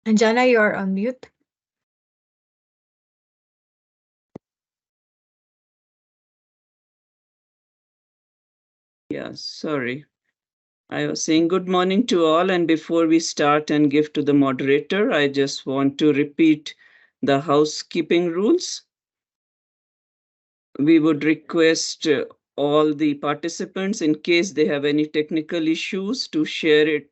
Anjana, you are on mute. Yeah, sorry. I was saying good morning to all, and before we start and give to the moderator, I just want to repeat the housekeeping rules. We would request all the participants, in case they have any technical issues, to share it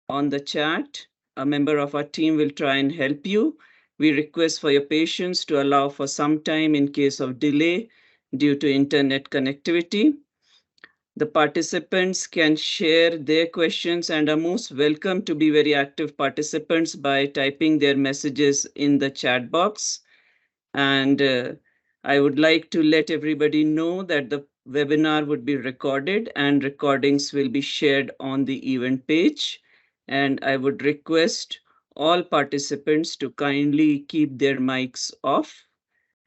on the chat. A member of our team will try and help you. We request for your patience to allow for some time in case of delay due to internet connectivity. The participants can share their questions and are most welcome to be very active participants by typing their messages in the chat box. And I would like to let everybody know that the webinar would be recorded and recordings will be shared on the event page. And I would request all participants to kindly keep their mics off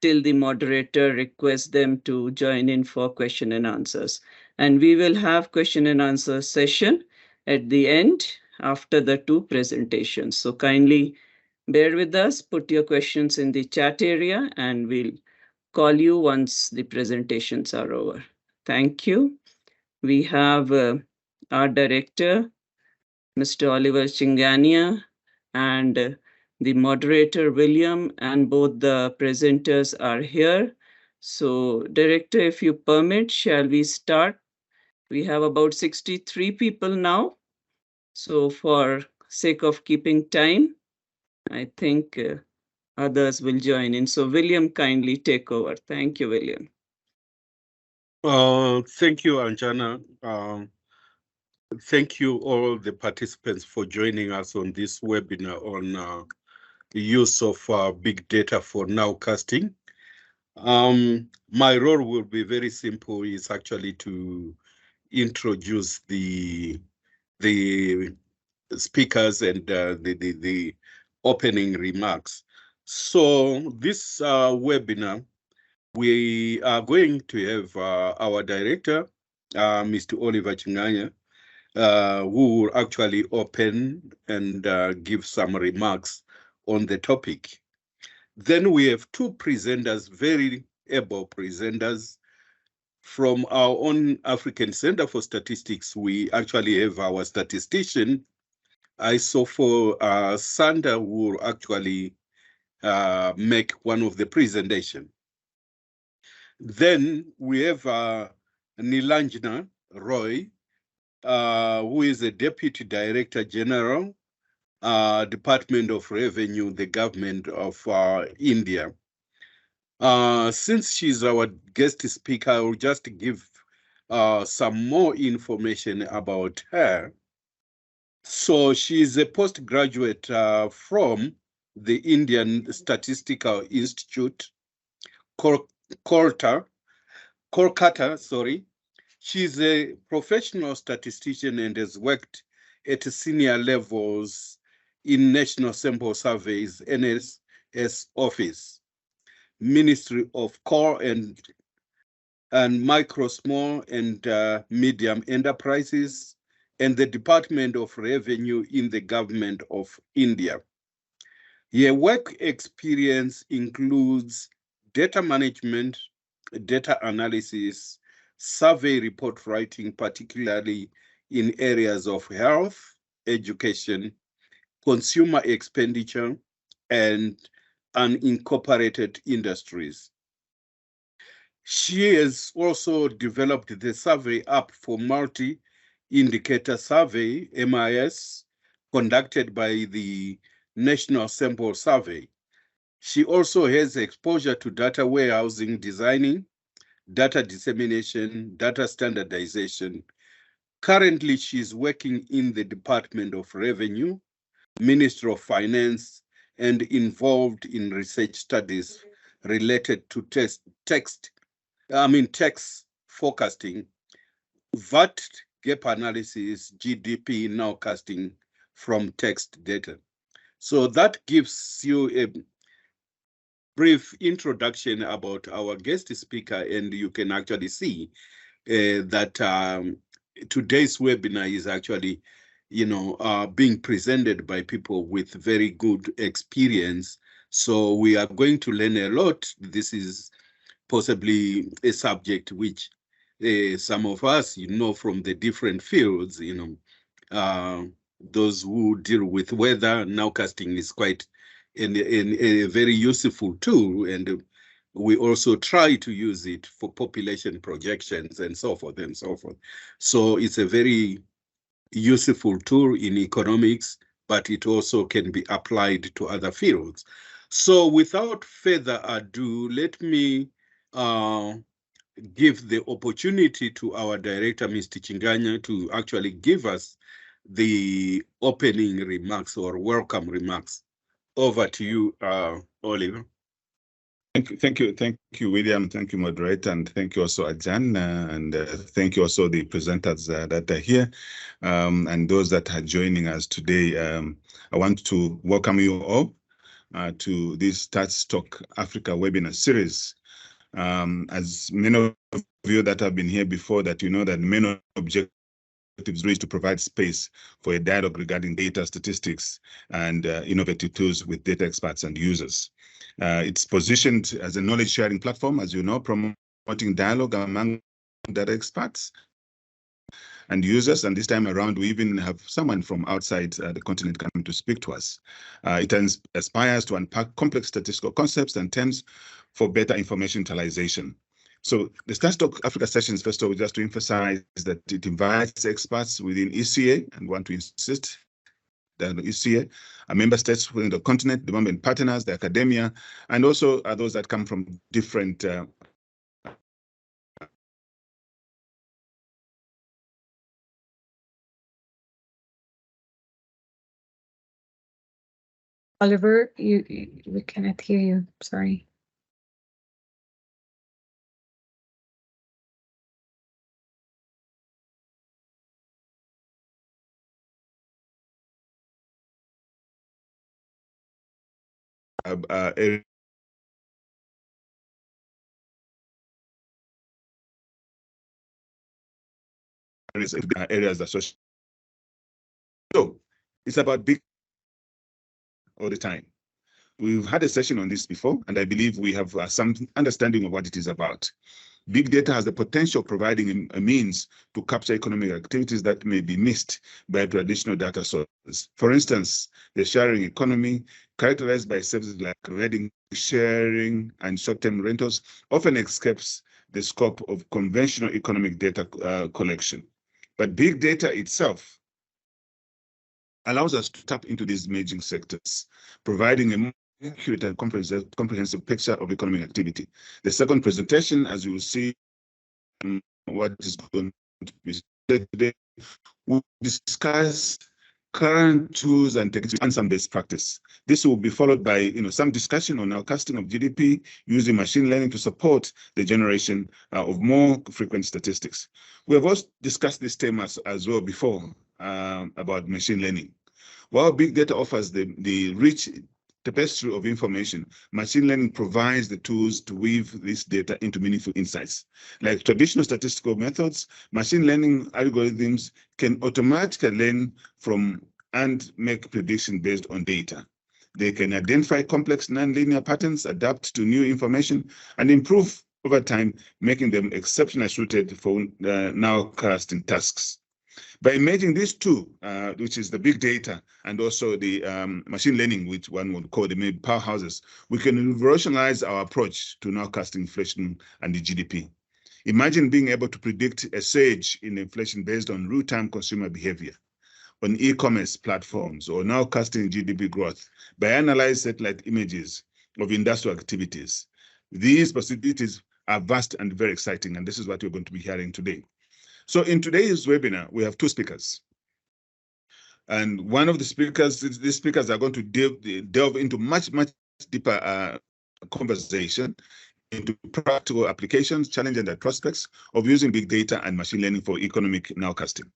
till the moderator requests them to join in for question and answers. And we will have question and answer session at the end after the two presentations. So kindly bear with us, put your questions in the chat area, and we'll call you once the presentations are over. Thank you. We have our director, Mr. Oliver Chingania, and the moderator, William, and both the presenters are here. So, Director, if you permit, shall we start? We have about 63 people now. So, for sake of keeping time, I think others will join in. So, William, kindly take over. Thank you, William. Thank you, Anjana. Thank you all the participants for joining us on this webinar on the use of big data for nowcasting. My role will be very simple. It's actually to introduce the speakers and the opening remarks. So this webinar, we are going to have our director, Mr. Oliver Chinganya, who will actually open and give some remarks on the topic. Then we have two presenters, very able presenters. From our own African Center for Statistics, we actually have our statistician, Isofo Sanda, who will actually make one of the presentation. Then we have Nilanjana Roy, who is the Deputy Director General, Department of Revenue, the government of India. Since she's our guest speaker, I will just give some more information about her. So she's a postgraduate from the Indian Statistical Institute, Kolkata, sorry. She's a professional statistician and has worked at senior levels in National Sample Surveys, NSS office, Ministry of Core and Micro, Small and Medium Enterprises, and the Department of Revenue in the Government of India. Her work experience includes data management, data analysis, survey report writing, particularly in areas of health, education, consumer expenditure, and unincorporated industries. She has also developed the survey app for multi-indicator survey, MIS, conducted by the National Sample Survey. She also has exposure to data warehousing, designing, data dissemination, data standardization. Currently, she's working in the Department of Revenue, Ministry of Finance, and involved in research studies related to tax forecasting, VAT gap analysis, GDP nowcasting from text data. So that gives you a brief introduction about our guest speaker, and you can actually see that today's webinar is actually being presented by people with very good experience. So we are going to learn a lot. This is possibly a subject which some of us, from the different fields, uh, those who deal with weather, nowcasting is quite a very useful tool. And we also try to use it for population projections and so forth and so forth. So it's a very useful tool in economics, but it also can be applied to other fields. So without further ado, let me uh, give the opportunity to our director, Mr. Chinganya, to actually give us the opening remarks or welcome remarks. Over to you, Oliver. Thank you, William. Thank you, moderator, and thank you also, Ajan, and thank you also the presenters that are here, and those that are joining us today. I want to welcome you all to this StatsTalk Africa webinar series. As many of you that have been here before, that you know that the main objectives really is to provide space for a dialogue regarding data, statistics, and innovative tools with data experts and users. It's positioned as a knowledge-sharing platform, as you know, promoting dialogue among data experts and users. And this time around, we even have someone from outside the continent coming to speak to us. It aspires to unpack complex statistical concepts and terms for better information utilization. So the StatsTalk Africa sessions, first of all, just to emphasize that it invites experts within ECA, and want to insist that ECA, member states within the continent, development partners, the academia, and also those that come from different Oliver, we cannot hear you. Sorry. areas associated. So it's about big all the time. We've had a session on this before, and I believe we have some understanding of what it is about. Big data has the potential of providing a means to capture economic activities that may be missed by traditional data sources. For instance, the sharing economy, characterized by services like riding sharing and short-term rentals, often escapes the scope of conventional economic data collection. But big data itself allows us to tap into these emerging sectors, providing a more accurate and comprehensive picture of economic activity. The second presentation, as you will see, what is going to be said today, we'll discuss current tools and techniques and some best practice. This will be followed by some discussion on nowcasting of GDP using machine learning to support the generation of more frequent statistics. We have also discussed this theme as well before about machine learning. While big data offers the rich tapestry of information, machine learning provides the tools to weave this data into meaningful insights. Like traditional statistical methods, machine learning algorithms can automatically learn from and make predictions based on data. They can identify complex nonlinear patterns, adapt to new information, and improve over time, making them exceptionally suited for nowcasting tasks. By merging these two, which is the big data and also the machine learning, which one would call the main powerhouses, we can revolutionize our approach to nowcasting inflation and the GDP. Imagine being able to predict a surge in inflation based on real-time consumer behavior on e-commerce platforms, or nowcasting GDP growth by analyzing satellite images of industrial activities. These possibilities are vast and very exciting, and this is what we're going to be hearing today. So in today's webinar, we have two speakers. And one of the speakers, these speakers are going to delve into much deeper conversation into practical applications, challenges, and prospects of using big data and machine learning for economic nowcasting.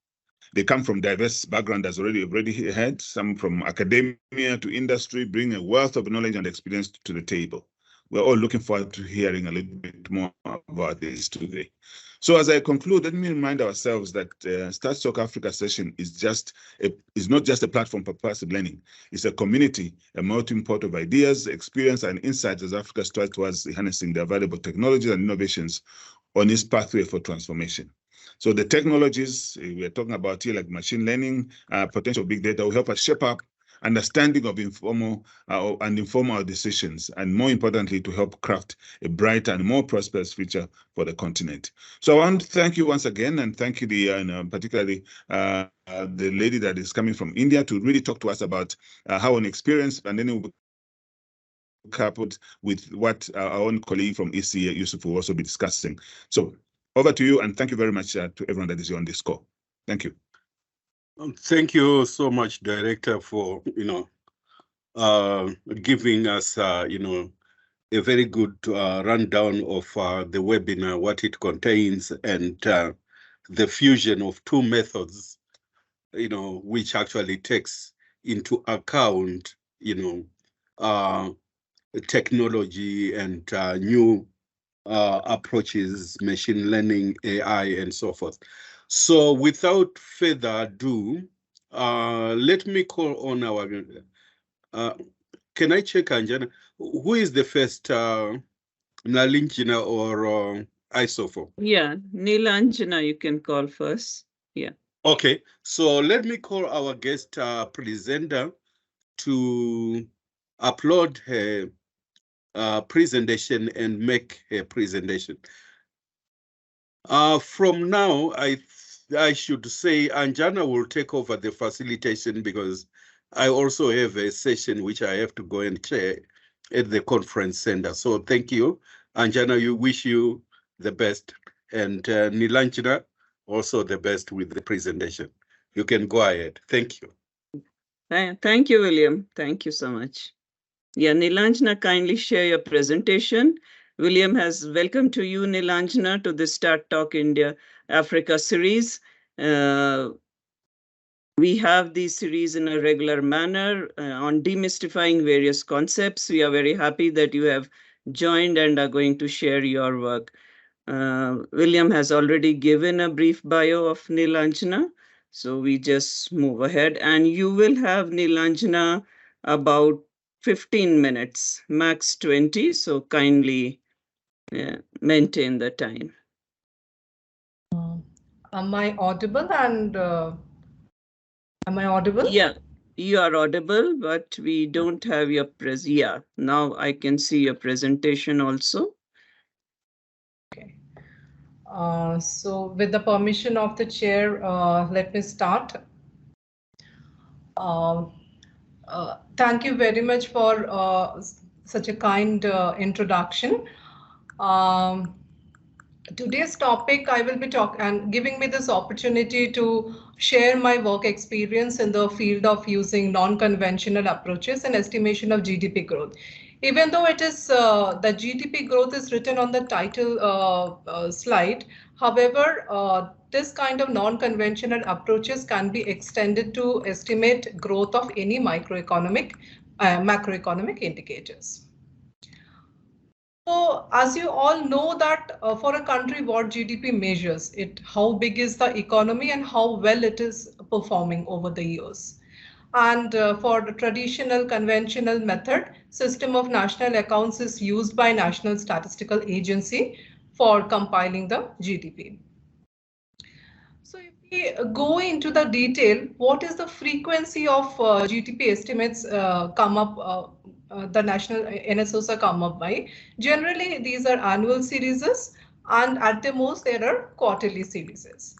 They come from diverse backgrounds, as already heard, some from academia to industry, bring a wealth of knowledge and experience to the table. we're all looking forward to hearing a little bit more about this today. So as I conclude, let me remind ourselves that StatsTalk Africa session is not just a platform for passive learning. It's a community, a melting pot of ideas, experience, and insights as Africa strives towards harnessing the available technologies and innovations on its pathway for transformation. So the technologies we're talking about here, like machine learning, potential big data, will help us shape up understanding of informal and informal decisions, and more importantly, to help craft a brighter and more prosperous future for the continent. So I want to thank you once again, and thank you, particularly the lady that is coming from India, to really talk to us about her own experience, and then it will be coupled with what our own colleague from ECA, Yusuf, will also be discussing. So over to you, and thank you very much to everyone that is here on this call. Thank you. Thank you so much, Director, for giving us a very good rundown of the webinar, what it contains, and the fusion of two methods, which actually takes into account technology and new approaches, machine learning, AI, and so forth. So without further ado, let me call on our, can I check, Anjana, who is the first, Nalinjina or Isofo? Yeah, Nilanjana, you can call first. Yeah. Okay, so let me call our guest presenter to upload her presentation and make her presentation. From now, I should say Anjana will take over the facilitation, because I also have a session which I have to go and chair at the conference center. So thank you, Anjana. You wish you the best, and Nilanjana also the best with the presentation. You can go ahead. Thank you. Thank you, William. Thank you so much. Yeah, Nilanjana, kindly share your presentation. William has welcome to you, Nilanjana, to the StatsTalk India Africa series. We have these series in a regular manner on demystifying various concepts. We are very happy that you have joined and are going to share your work. William has already given a brief bio of Nilanjana, so we just move ahead. And you will have Nilanjana about 15 minutes, max 20, so kindly maintain the time. Am I audible? And am I audible? Yeah, you are audible, but we don't have your yeah, now I can see your presentation also. Okay. So with the permission of the chair, let me start. Thank you very much for such a kind introduction. Today's topic, I will be talking and giving me this opportunity to share my work experience in the field of using non-conventional approaches and estimation of GDP growth. Even though it is the GDP growth is written on the title slide, however, this kind of non-conventional approaches can be extended to estimate growth of any macroeconomic indicators. So as you all know that for a country, what GDP measures it, how big is the economy and how well it is performing over the years. And for the traditional conventional method, system of national accounts is used by National Statistical Agency for compiling the GDP. So if we go into the detail, what is the frequency of GDP estimates come up the national NSOs come up by? Generally, these are annual series, and at the most there are quarterly series.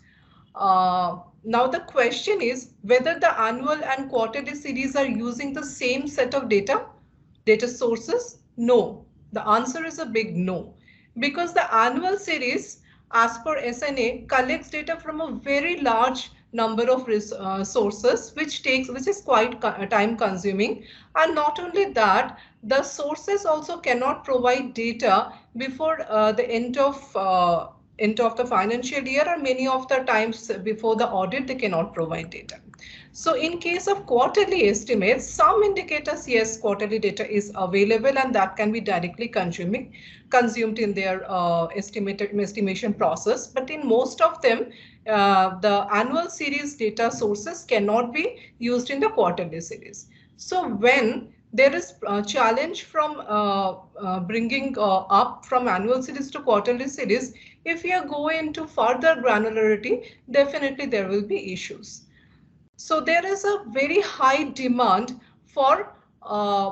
Now the question is whether the annual and quarterly series are using the same set of data sources. No, the answer is a big no, because the annual series, as per SNA, collects data from a very large number of sources, which is quite time consuming. And not only that, the sources also cannot provide data before the end of the financial year, or many of the times before the audit, they cannot provide data. So in case of quarterly estimates, some indicators, yes, quarterly data is available and that can be directly consumed in their estimation process. But in most of them, the annual series data sources cannot be used in the quarterly series. So when there is a challenge from bringing up from annual series to quarterly series, if you go into further granularity, definitely there will be issues. So there is a very high demand for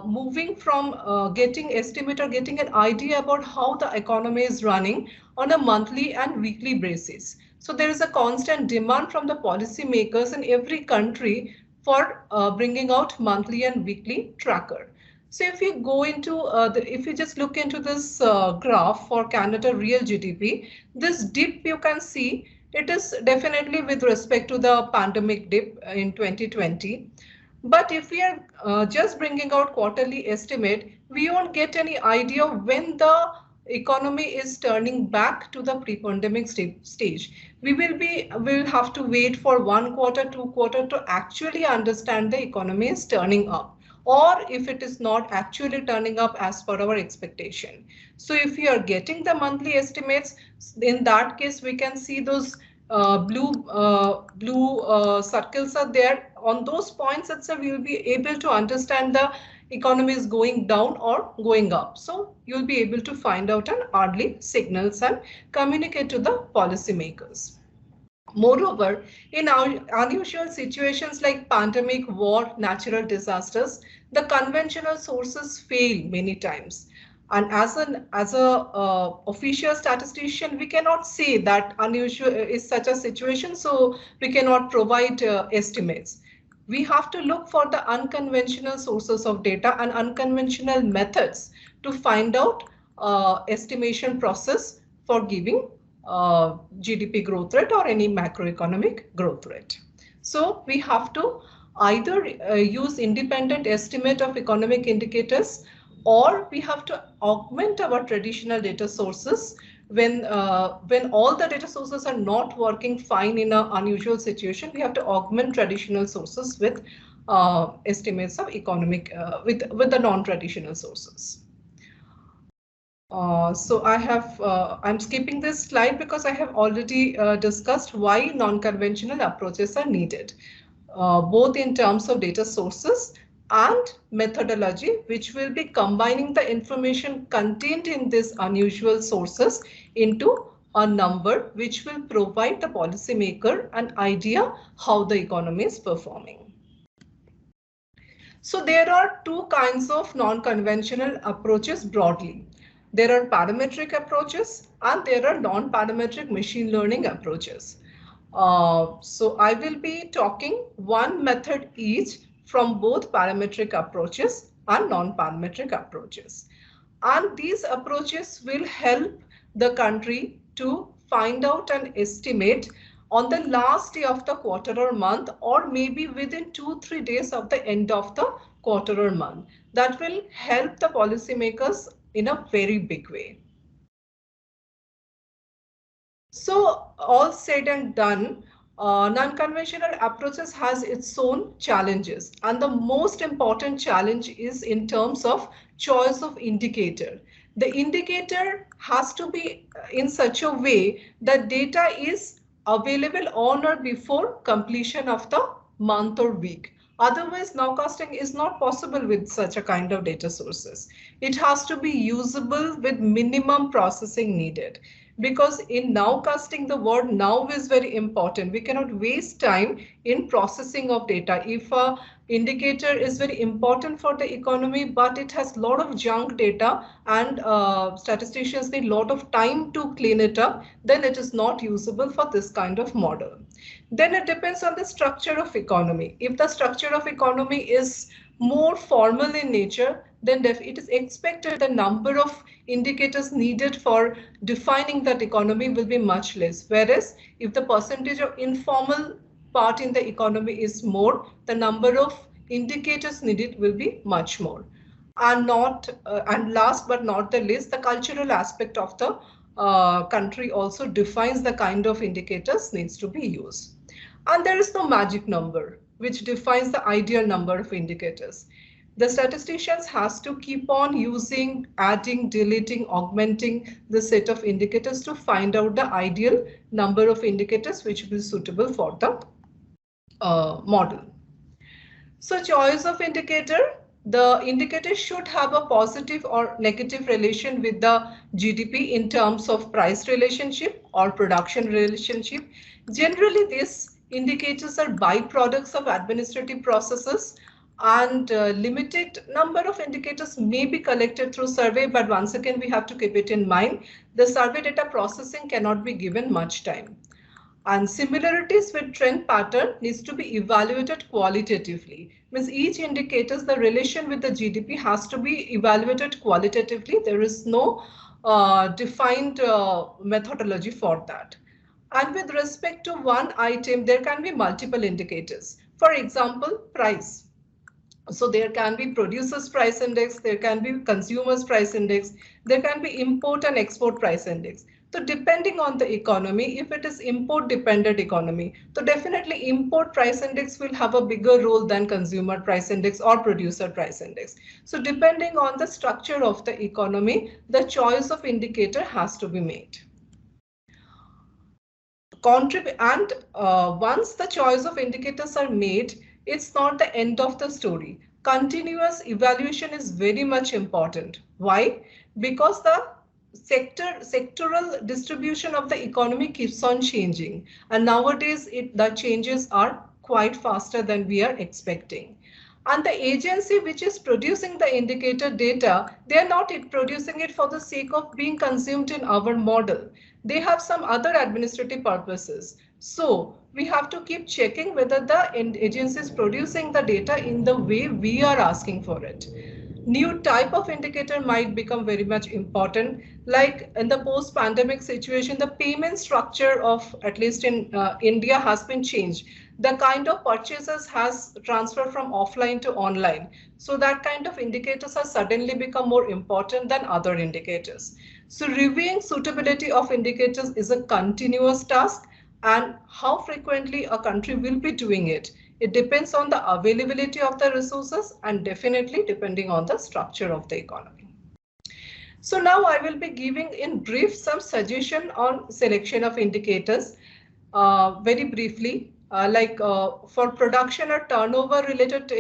moving from getting estimate or getting an idea about how the economy is running on a monthly and weekly basis. So there is a constant demand from the policymakers in every country for bringing out monthly and weekly tracker. So if you go into if you just look into this graph for Canada real GDP, this dip you can see, it is definitely with respect to the pandemic dip in 2020. But if we are just bringing out quarterly estimate, we won't get any idea when the economy is turning back to the pre-pandemic stage. We'll have to wait for 1 quarter, 2 quarter to actually understand the economy is turning up, or if it is not actually turning up as per our expectation. So if you are getting the monthly estimates, in that case we can see those blue circles are there. On those points itself, we will be able to understand the economy is going down or going up. So you'll be able to find out an early signals and communicate to the policymakers. Moreover, in unusual situations like pandemic, war, natural disasters, the conventional sources fail many times. And as a official statistician, we cannot say that unusual is such a situation, so we cannot provide estimates. We have to look for the unconventional sources of data and unconventional methods to find out estimation process for giving GDP growth rate or any macroeconomic growth rate. So we have to either use independent estimate of economic indicators, or we have to augment our traditional data sources when all the data sources are not working fine in an unusual situation. We have to augment traditional sources with estimates of economic with the non-traditional sources. So I'm skipping this slide because I have already discussed why non-conventional approaches are needed, both in terms of data sources and methodology, which will be combining the information contained in these unusual sources into a number which will provide the policymaker an idea how the economy is performing. So there are two kinds of non-conventional approaches broadly. There are parametric approaches and there are non-parametric machine learning approaches. So I will be talking one method each from both parametric approaches and non-parametric approaches. And these approaches will help the country to find out an estimate on the last day of the quarter or month, or maybe within 2-3 days of the end of the quarter or month. That will help the policymakers in a very big way. So all said and done, non-conventional approaches has its own challenges, and the most important challenge is in terms of choice of indicator. The indicator has to be in such a way that data is available on or before completion of the month or week. Otherwise, nowcasting is not possible with such a kind of data sources. It has to be usable with minimum processing needed. Because in nowcasting, the word now is very important. We cannot waste time in processing of data. If a indicator is very important for the economy, but it has a lot of junk data and statisticians need a lot of time to clean it up, then it is not usable for this kind of model. Then it depends on the structure of economy. If the structure of economy is more formal in nature, then it is expected the number of indicators needed for defining that economy will be much less. Whereas if the percentage of informal part in the economy is more, the number of indicators needed will be much more. And last but not the least, the cultural aspect of the country also defines the kind of indicators needs to be used. And there is no magic number. which defines the ideal number of indicators. The statisticians has to keep on using, adding, deleting, augmenting the set of indicators to find out the ideal number of indicators which will be suitable for the model. So choice of indicator, the indicator should have a positive or negative relation with the GDP in terms of price relationship or production relationship. Generally, these indicators are byproducts of administrative processes, and limited number of indicators may be collected through survey, but once again we have to keep it in mind, the survey data processing cannot be given much time. And similarities with trend pattern needs to be evaluated qualitatively. Means each indicators, the relation with the GDP has to be evaluated qualitatively. There is no defined methodology for that. And with respect to one item, there can be multiple indicators. For example, price. So there can be producers price index, there can be consumers price index, there can be import and export price index. So depending on the economy, if it is import dependent economy, so definitely import price index will have a bigger role than consumer price index or producer price index. So depending on the structure of the economy, the choice of indicator has to be made. And once the choice of indicators are made, it's not the end of the story. Continuous evaluation is very much important. Why? Because the sectoral distribution of the economy keeps on changing, and nowadays the changes are quite faster than we are expecting. And the agency which is producing the indicator data, they are not producing it for the sake of being consumed in our model. They have some other administrative purposes. So we have to keep checking whether the agency is producing the data in the way we are asking for it. New type of indicator might become very much important. Like in the post-pandemic situation, the payment structure of, at least in India, has been changed. The kind of purchases has transferred from offline to online. So that kind of indicators have suddenly become more important than other indicators. So reviewing suitability of indicators is a continuous task, and how frequently a country will be doing it. It depends on the availability of the resources and definitely depending on the structure of the economy. So now I will be giving in brief some suggestion on selection of indicators. Very briefly, for production or turnover related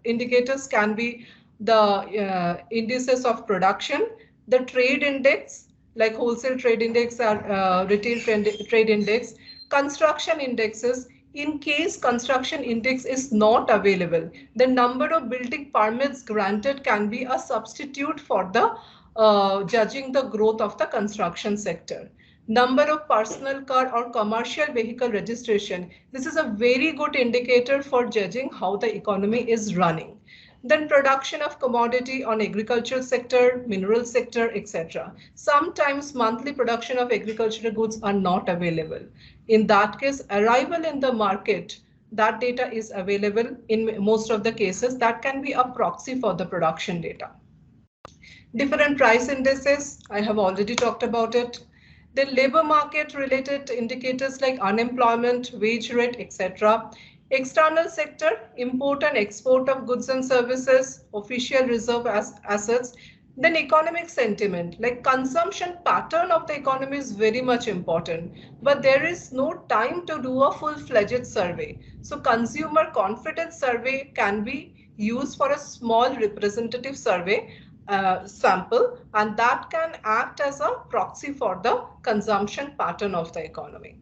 indicators can be the indices of production, the trade index, like wholesale trade index or retail trade index, construction indexes. In case construction index is not available, the number of building permits granted can be a substitute for the judging the growth of the construction sector. Number of personal car or commercial vehicle registration. This is a very good indicator for judging how the economy is running. Then production of commodity on agricultural sector, mineral sector, etc. Sometimes monthly production of agricultural goods are not available. In that case, arrival in the market, that data is available in most of the cases. That can be a proxy for the production data. Different price indices, I have already talked about it. Then labor market related indicators like unemployment, wage rate, etc. External sector, import and export of goods and services, official reserve assets. Then economic sentiment, like consumption pattern of the economy is very much important, but there is no time to do a full-fledged survey. So consumer confidence survey can be used for a small representative survey sample, and that can act as a proxy for the consumption pattern of the economy.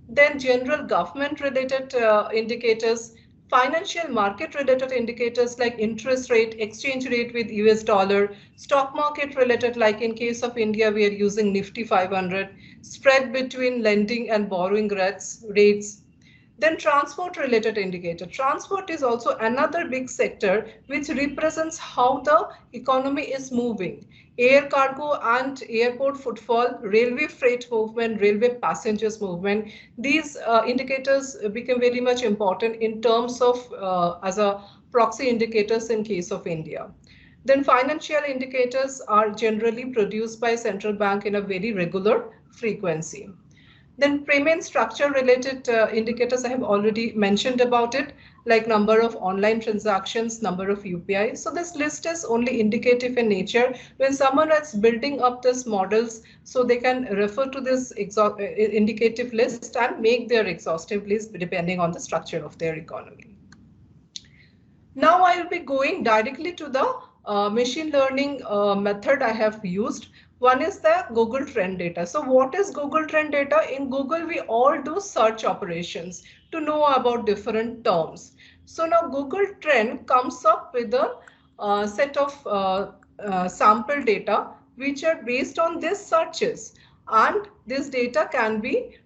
Then general government related indicators, financial market related indicators like interest rate, exchange rate with US dollar, stock market related, like in case of India, we are using Nifty 500, spread between lending and borrowing rates. Then transport related indicator. Transport is also another big sector which represents how the economy is moving. Air cargo and airport footfall, railway freight movement, railway passengers movement. These indicators become very much important in terms of as a proxy indicators in case of India. Then financial indicators are generally produced by central bank in a very regular frequency. Then payment structure related indicators I have already mentioned about it, like number of online transactions, number of UPI. So this list is only indicative in nature. When someone is building up these models, so they can refer to this indicative list and make their exhaustive list depending on the structure of their economy. Now I will be going directly to the machine learning method I have used. One is the Google Trend data. So what is Google Trend data? In Google, we all do search operations to know about different terms. So now Google Trend comes up with a set of sample data which are based on these searches, and this data can be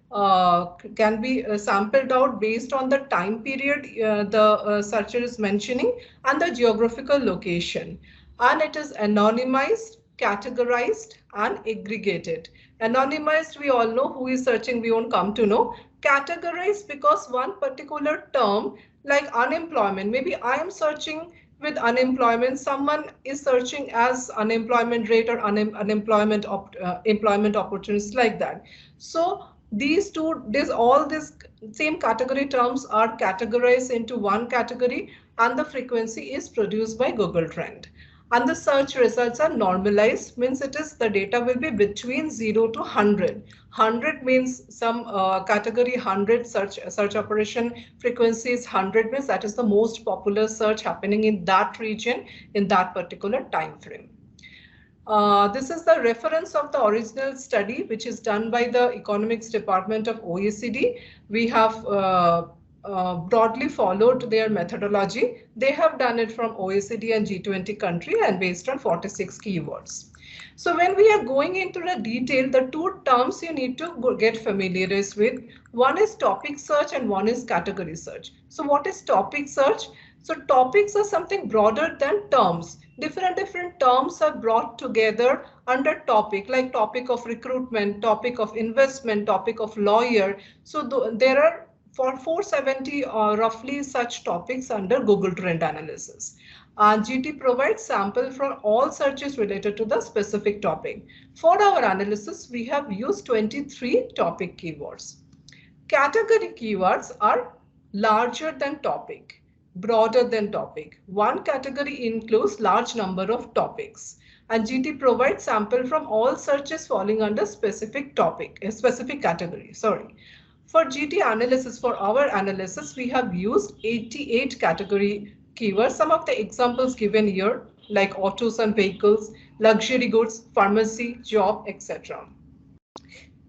sampled out based on the time period the searcher is mentioning and the geographical location, and it is anonymized, categorized and aggregated. Anonymized, we all know who is searching, we won't come to know. Categorized because one particular term like unemployment, maybe I am searching with unemployment, someone is searching as unemployment rate or unemployment employment opportunities, like that. So these two, all these same category terms are categorized into one category, and the frequency is produced by Google Trend. And the search results are normalized, means it is the data will be between 0 to 100. 100 means some category 100 search operation frequency is 100, means that is the most popular search happening in that region in that particular time frame. This is the reference of the original study, which is done by the economics department of OECD. We have broadly followed their methodology. They have done it from OECD and G20 country and based on 46 keywords. So when we are going into the detail, the two terms you need to get familiarized with. One is topic search and one is category search. So what is topic search? So topics are something broader than terms. Different terms are brought together under topic, like topic of recruitment, topic of investment, topic of lawyer. So there are for 470 roughly such topics under Google Trend analysis. GT provides sample from all searches related to the specific topic. For our analysis, we have used 23 topic keywords. Category keywords are larger than topic, broader than topic. One category includes large number of topics. And GT provides sample from all searches falling under specific topic, a specific category, sorry. For GT analysis, for our analysis, we have used 88 category keywords. Some of the examples given here, like autos and vehicles, luxury goods, pharmacy, job, etc.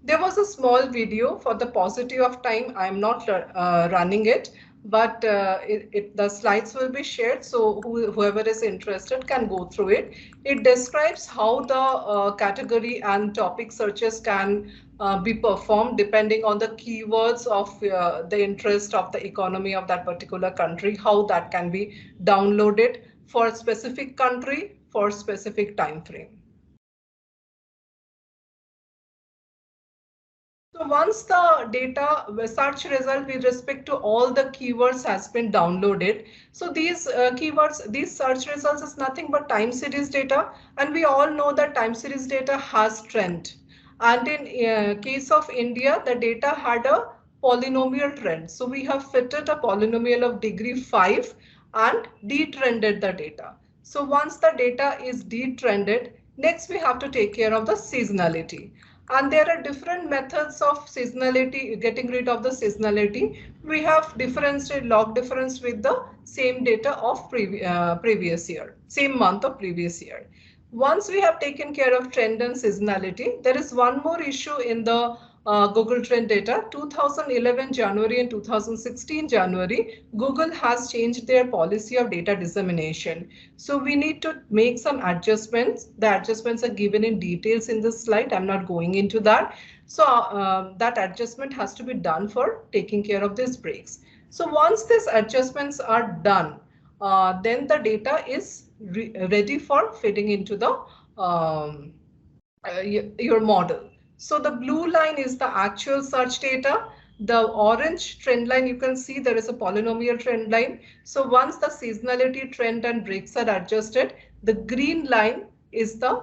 There was a small video for the paucity of time. I'm not running it, but the slides will be shared, so whoever is interested can go through it. It describes how the category and topic searches can be performed depending on the keywords of the interest of the economy of that particular country, how that can be downloaded for a specific country for specific time frame. So once the data search result with respect to all the keywords has been downloaded, so these keywords, these search results is nothing but time series data, and we all know that time series data has trend. And in case of India, the data had a polynomial trend. So we have fitted a polynomial of degree 5 and detrended the data. So once the data is detrended, next we have to take care of the seasonality. And there are different methods of seasonality, getting rid of the seasonality. We have differentiated log difference with the same data of previous year, same month of previous year. Once we have taken care of trend and seasonality, there is one more issue in the Google Trend data. 2011 January and 2016 January, Google has changed their policy of data dissemination. So we need to make some adjustments. The adjustments are given in details in this slide. I'm not going into that. So that adjustment has to be done for taking care of these breaks. So once these adjustments are done, then the data is ready for feeding into the your model. So the blue line is the actual search data. The orange trend line, you can see there is a polynomial trend line. So once the seasonality trend and breaks are adjusted, the green line is the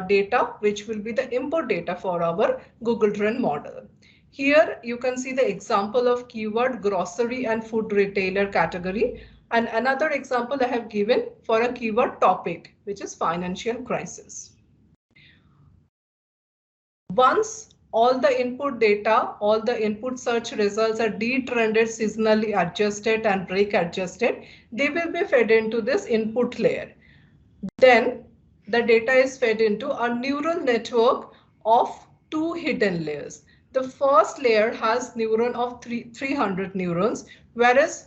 data which will be the input data for our Google Trend model. Here you can see the example of keyword grocery and food retailer category, and another example I have given for a keyword topic, which is financial crisis. Once all the input data, all the input search results are detrended, seasonally adjusted and break adjusted, they will be fed into this input layer. Then the data is fed into a neural network of two hidden layers. The first layer has neuron of 300 neurons, whereas,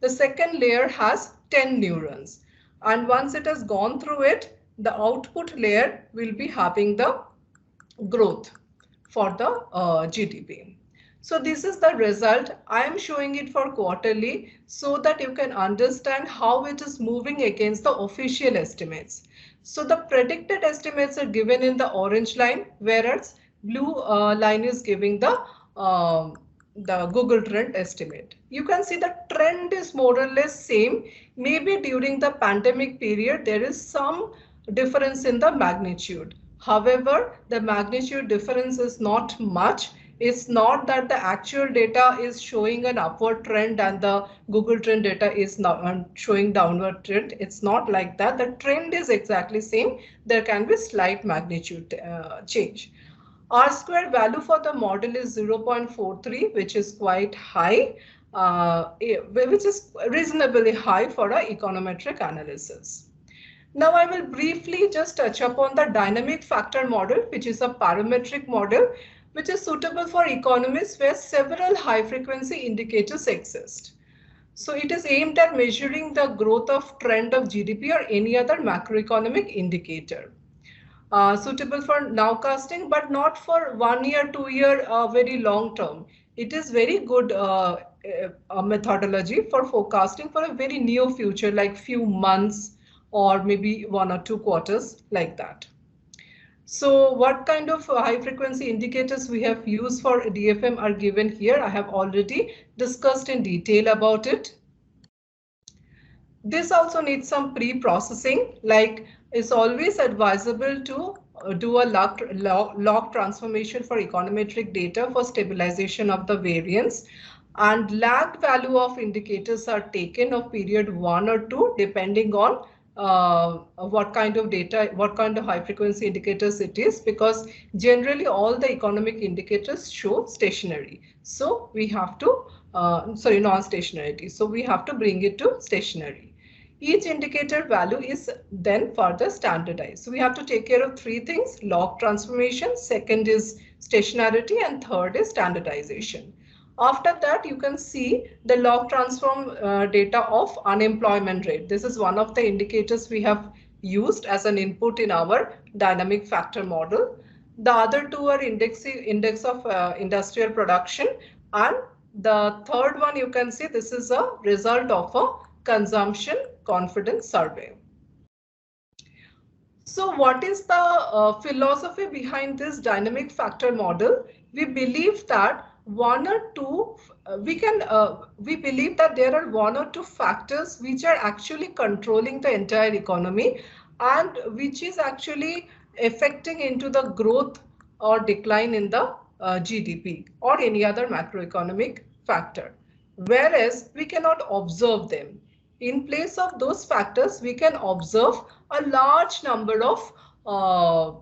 the second layer has 10 neurons. And once it has gone through it, the output layer will be having the growth for the GDP. So this is the result. I am showing it for quarterly so that you can understand how it is moving against the official estimates. So the predicted estimates are given in the orange line, whereas blue line is giving the Google trend estimate. You can see the trend is more or less same. Maybe during the pandemic period, there is some difference in the magnitude. However, the magnitude difference is not much. It's not that the actual data is showing an upward trend and the Google trend data is not showing downward trend. It's not like that. The trend is exactly same. There can be slight magnitude change. R-square value for the model is 0.43, which is quite high, which is reasonably high for an econometric analysis. Now I will briefly just touch upon the dynamic factor model, which is a parametric model, which is suitable for economies where several high frequency indicators exist. So it is aimed at measuring the growth of trend of GDP or any other macroeconomic indicator. Suitable for nowcasting, but not for 1 year, 2 year, very long term. It is very good methodology for forecasting for a very near future, like few months or maybe 1 or 2 quarters, like that. So what kind of high frequency indicators we have used for DFM are given here. I have already discussed in detail about it. This also needs some pre-processing, like it's always advisable to do a log transformation for econometric data for stabilization of the variance, and lagged value of indicators are taken of period 1 or 2 depending on what kind of data, what kind of high frequency indicators it is, because generally all the economic indicators show stationary. So we have to, non-stationarity. So we have to bring it to stationary. Each indicator value is then further standardized. So we have to take care of 3 things: log transformation, second is stationarity, and third is standardization. After that, you can see the log transform data of unemployment rate. This is one of the indicators we have used as an input in our dynamic factor model. The other 2 are index of industrial production, and the third one you can see this is a result of a consumption confidence survey. So what is the philosophy behind this dynamic factor model? We believe that we believe that there are 1 or 2 factors which are actually controlling the entire economy and which is actually affecting into the growth or decline in the GDP or any other macroeconomic factor, whereas we cannot observe them. In place of those factors, we can observe a large number of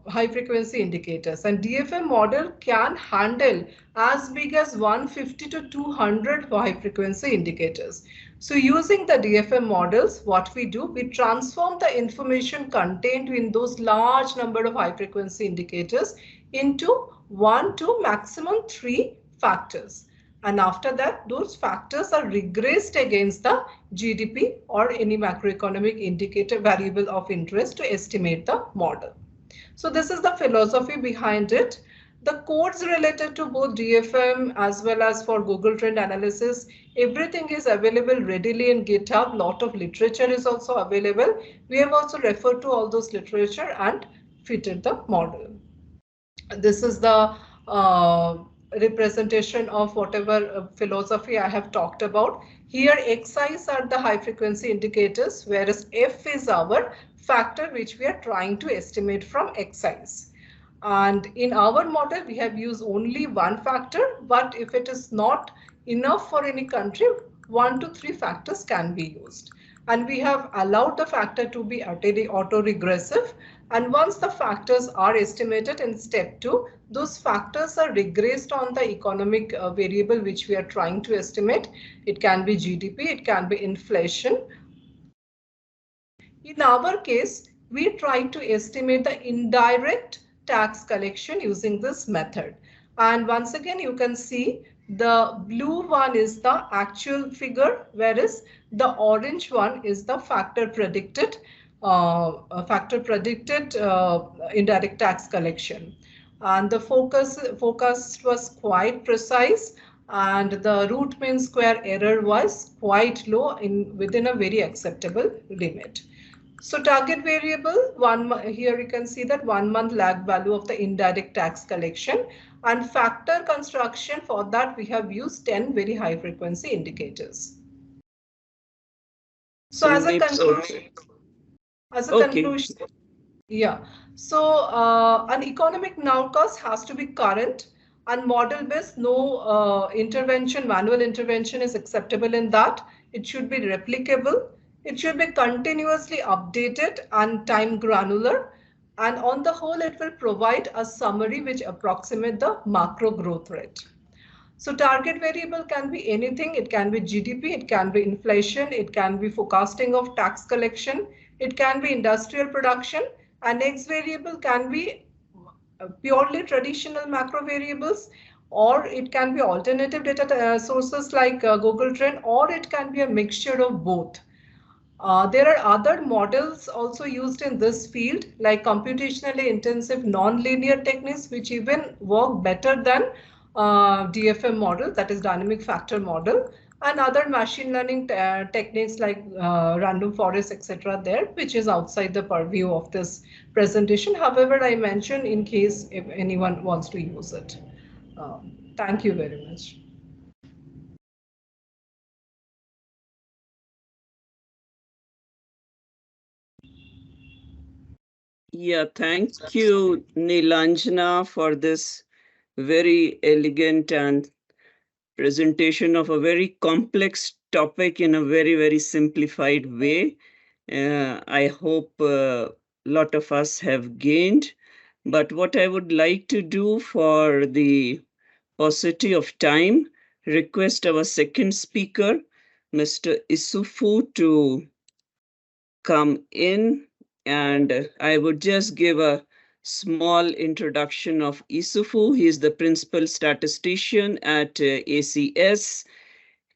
high frequency indicators, and DFM model can handle as big as 150 to 200 high frequency indicators. So using the DFM models, what we do, we transform the information contained in those large number of high frequency indicators into 1 to maximum 3 factors. And after that, those factors are regressed against the GDP or any macroeconomic indicator variable of interest to estimate the model. So this is the philosophy behind it. The codes related to both DFM as well as for Google Trend analysis, everything is available readily in GitHub. Lot of literature is also available. We have also referred to all those literature and fitted the model. This is the representation of whatever philosophy I have talked about. Here Xi's are the high frequency indicators, whereas F is our factor which we are trying to estimate from Xi's. And in our model, we have used only one factor, but if it is not enough for any country, 1 to 3 factors can be used. And we have allowed the factor to be autoregressive. And once the factors are estimated in step 2, those factors are regressed on the economic variable which we are trying to estimate. It can be GDP, it can be inflation. In our case, we try to estimate the indirect tax collection using this method. And once again, you can see the blue one is the actual figure, whereas the orange one is the factor predicted indirect tax collection. And the focus was quite precise, and the root mean square error was quite low within a very acceptable limit. So target variable, here you can see that 1 month lag value of the indirect tax collection, and factor construction for that we have used 10 very high frequency indicators. So as a conclusion, yeah. So an economic nowcast has to be current and model based. No manual intervention is acceptable in that. It should be replicable. It should be continuously updated and time granular. And on the whole, it will provide a summary which approximates the macro growth rate. So target variable can be anything. It can be GDP, it can be inflation, it can be forecasting of tax collection, it can be industrial production, and next variable can be purely traditional macro variables, or it can be alternative data sources like Google Trend, or it can be a mixture of both. There are other models also used in this field, like computationally intensive nonlinear techniques, which even work better than DFM model, that is dynamic factor model, and other machine learning techniques like random forest, etc. there, which is outside the purview of this presentation. However, I mentioned in case if anyone wants to use it. Thank you very much. Yeah, thank you, Nilanjana, for this very elegant and presentation of a very complex topic in a very, very simplified way. I hope a lot of us have gained. But what I would like to do for the paucity of time, request our second speaker, Mr. Isufu, to come in, and I would just give a small introduction of Isufu. He is the principal statistician at ACS.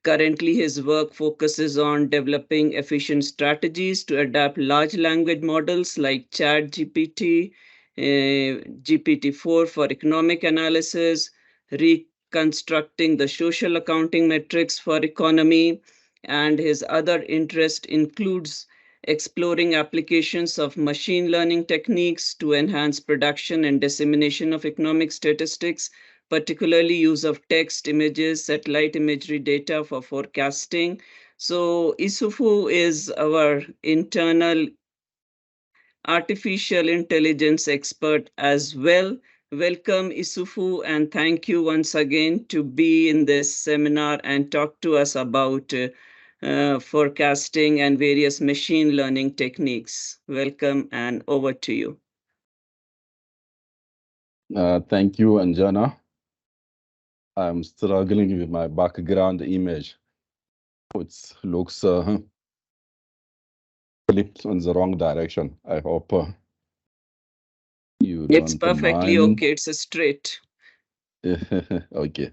Currently, his work focuses on developing efficient strategies to adapt large language models like ChatGPT, GPT-4 for economic analysis, reconstructing the social accounting metrics for economy, and his other interest includes exploring applications of machine learning techniques to enhance production and dissemination of economic statistics, particularly use of text, images, satellite imagery data for forecasting. So Isufu is our internal artificial intelligence expert as well. Welcome, Isufu, and thank you once again to be in this seminar and talk to us about forecasting and various machine learning techniques. Welcome, and over to you. Thank you, Anjana. I'm struggling with my background image. It looks flipped in the wrong direction. I hope you don't It's perfectly mind. okay. It's a straight. Okay.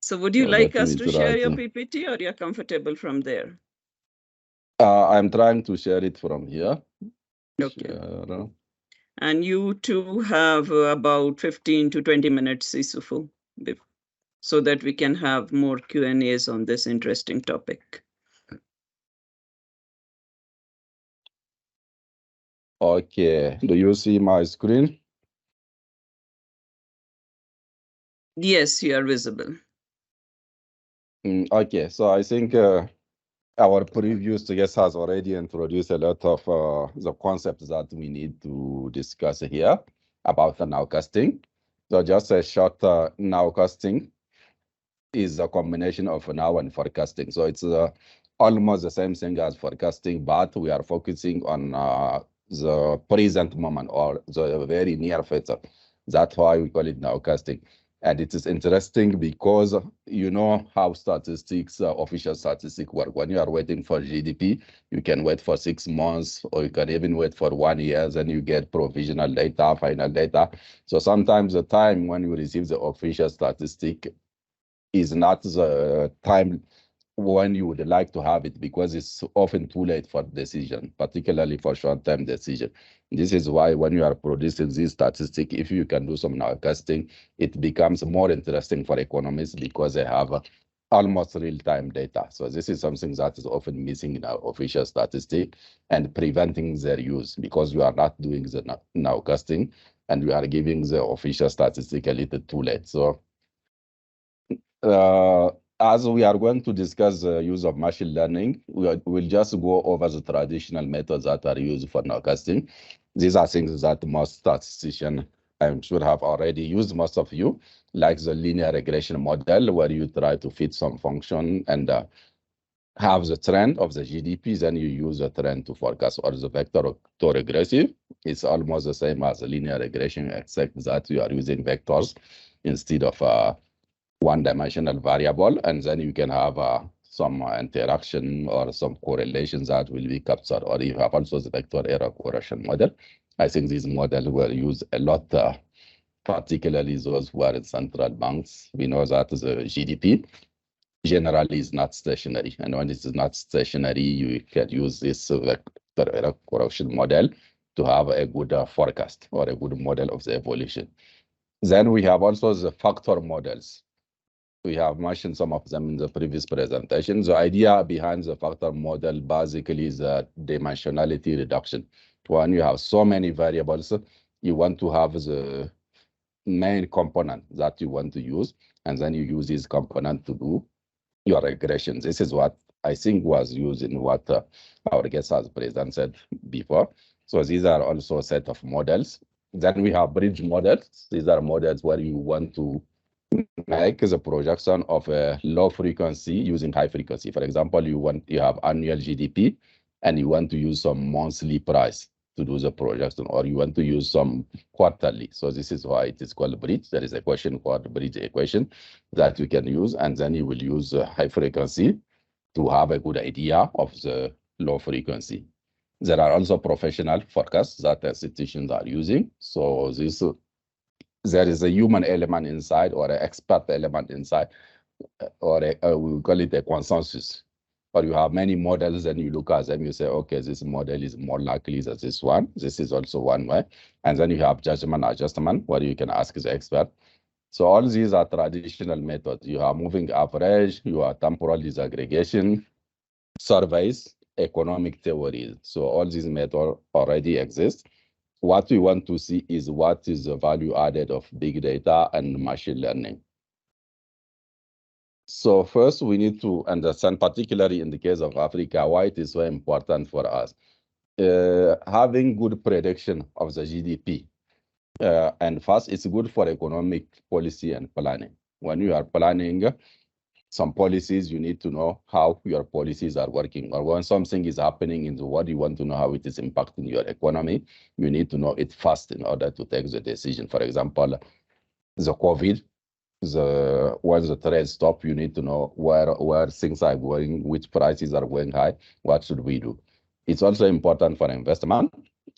So would you So like let us me to share try your to- PPT, or you're comfortable from there? I'm trying to share it from here. Okay. Share. And you two have about 15 to 20 minutes, Isufu, so that we can have more Q&As on this interesting topic. Okay. Do you see my screen? Yes, you are visible. Okay. So I think our previous guest has already introduced a lot of the concepts that we need to discuss here. about the nowcasting. So just a short nowcasting is a combination of now and forecasting. So it's almost the same thing as forecasting, but we are focusing on the present moment or the very near future. That's why we call it nowcasting. And it is interesting because you know how statistics, official statistics work. When you are waiting for GDP, you can wait for 6 months, or you can even wait for 1 year, and you get provisional data, final data. So sometimes the time when you receive the official statistic is not the time when you would like to have it, because it's often too late for decision, particularly for short-term decision. This is why when you are producing this statistic, if you can do some nowcasting, it becomes more interesting for economists because they have almost real-time data. So this is something that is often missing in our official statistic and preventing their use, because you are not doing the nowcasting and you are giving the official statistic a little too late. So as we are going to discuss the use of machine learning, we'll just go over the traditional methods that are used for nowcasting. These are things that most statisticians, I'm sure, have already used, most of you, like the linear regression model, where you try to fit some function and have the trend of the GDP, then you use the trend to forecast, or the vector autoregressive. It's almost the same as a linear regression, except that you are using vectors instead of one-dimensional variable, and then you can have some interaction or some correlations that will be captured, or you have also the vector error correction model. I think these models were used a lot, particularly those who are in central banks. We know that the GDP generally is not stationary, and when it is not stationary, you can use this vector error correction model to have a good forecast or a good model of the evolution. Then we have also the factor models. We have mentioned some of them in the previous presentation. The idea behind the factor model basically is a dimensionality reduction. When you have so many variables, you want to have the main component that you want to use, and then you use this component to do your regression. This is what I think was used in what our guest has presented before. So these are also a set of models. Then we have bridge models. These are models where you want to make the projection of a low frequency using high frequency. For example, you have annual GDP and you want to use some monthly price to do the projection, or you want to use some quarterly. So this is why it is called bridge. There is a question called bridge equation that you can use, and then you will use high frequency to have a good idea of the low frequency. There are also professional forecasts that institutions are using. So there is a human element inside, or an expert element inside, or we call it a consensus. Or you have many models and you look at them, you say, okay, this model is more likely than this one. This is also one way. And then you have judgment adjustment, where you can ask the expert. So all these are traditional methods. You have moving average, you have temporal disaggregation, surveys, economic theories. So all these methods already exist. What we want to see is what is the value added of big data and machine learning. So first, we need to understand, particularly in the case of Africa, why it is so important for us. Having good prediction of the GDP. And first, it's good for economic policy and planning. When you are planning some policies, you need to know how your policies are working. Or when something is happening in the world, you want to know how it is impacting your economy. You need to know it fast in order to take the decision. For example, the COVID, once the trade stop, you need to know where things are going, which prices are going high, what should we do. It's also important for investment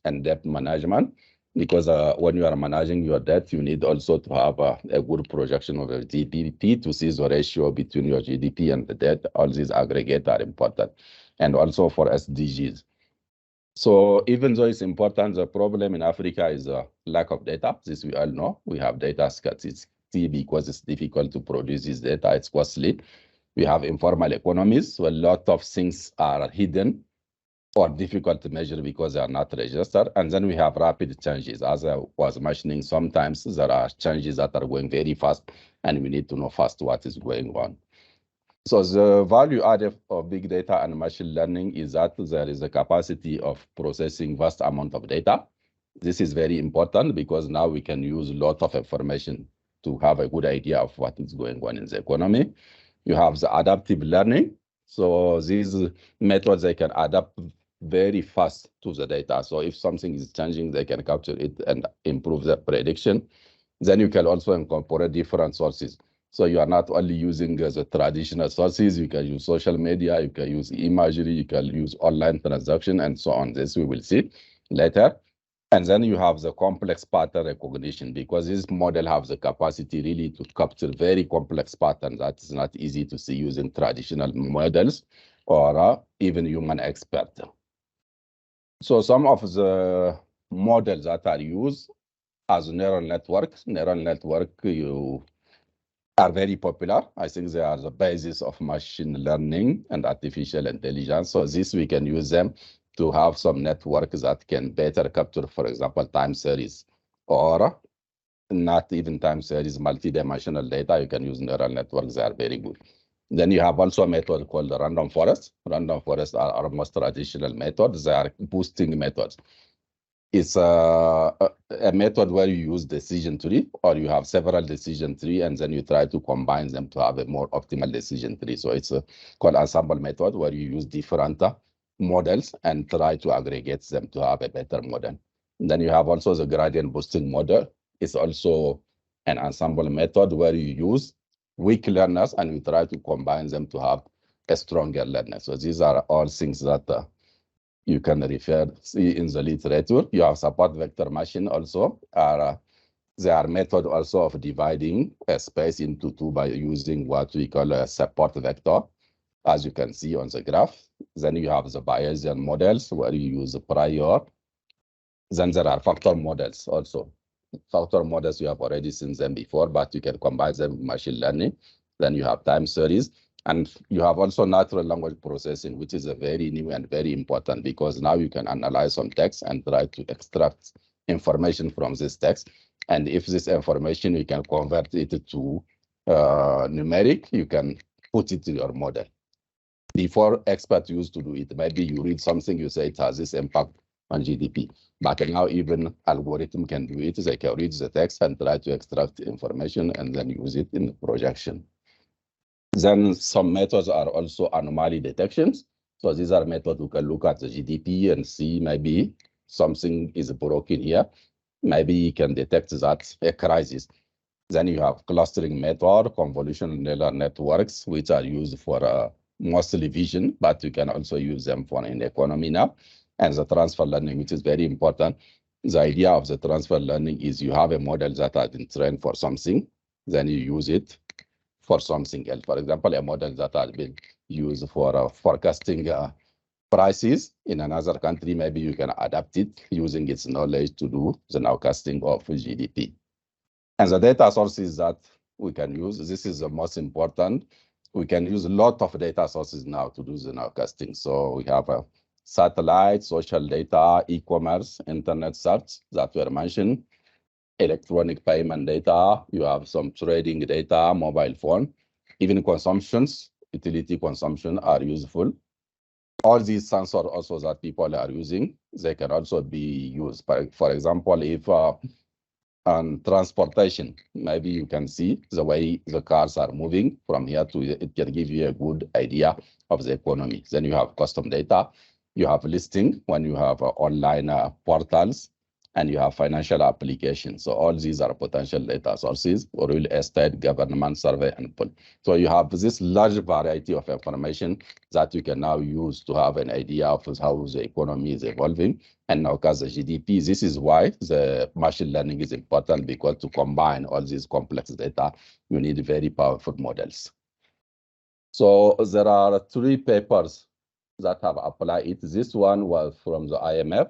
and debt management, because when you are managing your debt, you need also to have a good projection of your GDP to see the ratio between your GDP and the debt. All these aggregates are important, and also for SDGs. So even though it's important, the problem in Africa is a lack of data. This we all know. We have data scarcity because it's difficult to produce this data. It's costly. We have informal economies, so a lot of things are hidden or difficult to measure because they are not registered. And then we have rapid changes. As I was mentioning, sometimes there are changes that are going very fast, and we need to know fast what is going on. So the value added of big data and machine learning is that there is a capacity of processing vast amount of data. This is very important because now we can use a lot of information to have a good idea of what is going on in the economy. You have the adaptive learning. So these methods, they can adapt very fast to the data. So if something is changing, they can capture it and improve the prediction. Then you can also incorporate different sources. So you are not only using the traditional sources, you can use social media, you can use imagery, you can use online transaction, and so on. This we will see later. And then you have the complex pattern recognition, because this model has the capacity really to capture very complex patterns that is not easy to see using traditional models or even human expert. So some of the models that are used as neural networks, you are very popular. I think they are the basis of machine learning and artificial intelligence. So this, we can use them to have some networks that can better capture, for example, time series, or not even time series, multi-dimensional data. You can use neural networks. They are very good. Then you have also a method called the random forest. Random forests are our most traditional methods. They are boosting methods. It's a method where you use decision tree, or you have several decision tree, and then you try to combine them to have a more optimal decision tree. So it's called ensemble method, where you use different models and try to aggregate them to have a better model. And then you have also the gradient boosting model. It's also an ensemble method where you use weak learners and you try to combine them to have a stronger learner. So these are all things that you can see in the literature. You have support vector machine also. There are methods also of dividing a space into two by using what we call a support vector, as you can see on the graph. Then you have the Bayesian models where you use the prior. Then there are factor models also. Factor models, you have already seen them before, but you can combine them with machine learning. Then you have time series. And you have also natural language processing, which is a very new and very important, because now you can analyze some text and try to extract information from this text. And if this information, you can convert it to numeric, you can put it in your model. Before, experts used to do it. Maybe you read something, you say it has this impact on GDP. But now even algorithm can do it. They can read the text and try to extract information and then use it in the projection. Then some methods are also anomaly detections. So these are methods who can look at the GDP and see maybe something is broken here. Maybe you can detect that a crisis. Then you have clustering method, convolutional neural networks, which are used for mostly vision, but you can also use them for in economy now. And the transfer learning, which is very important. The idea of the transfer learning is you have a model that has been trained for something, then you use it for something else. For example, a model that has been used for forecasting prices in another country, maybe you can adapt it using its knowledge to do the nowcasting of GDP. And the data sources that we can use, this is the most important. We can use a lot of data sources now to do the nowcasting. So we have a satellite, social data, e-commerce, internet search that were mentioned, electronic payment data, you have some trading data, mobile phone, even consumptions, utility consumption are useful. All these sensors also that people are using, they can also be used. For example, if on transportation, maybe you can see the way the cars are moving from here to, it can give you a good idea of the economy. Then you have custom data, you have listing when you have online portals, and you have financial applications. So all these are potential data sources for real estate, government survey, and poll. So you have this large variety of information that you can now use to have an idea of how the economy is evolving. And now, because the GDP, this is why the machine learning is important, because to combine all these complex data, you need very powerful models. So there are 3 papers that have applied it. This one was from the IMF.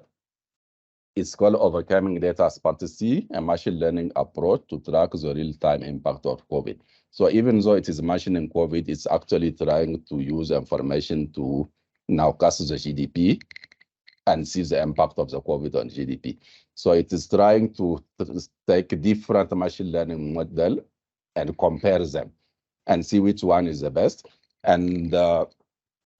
It's called Overcoming Data Sparsity, a machine learning approach to track the real-time impact of COVID. So even though it is mentioning COVID, it's actually trying to use information to nowcast the GDP and see the impact of the COVID on GDP. So it is trying to take different machine learning model and compare them and see which one is the best. And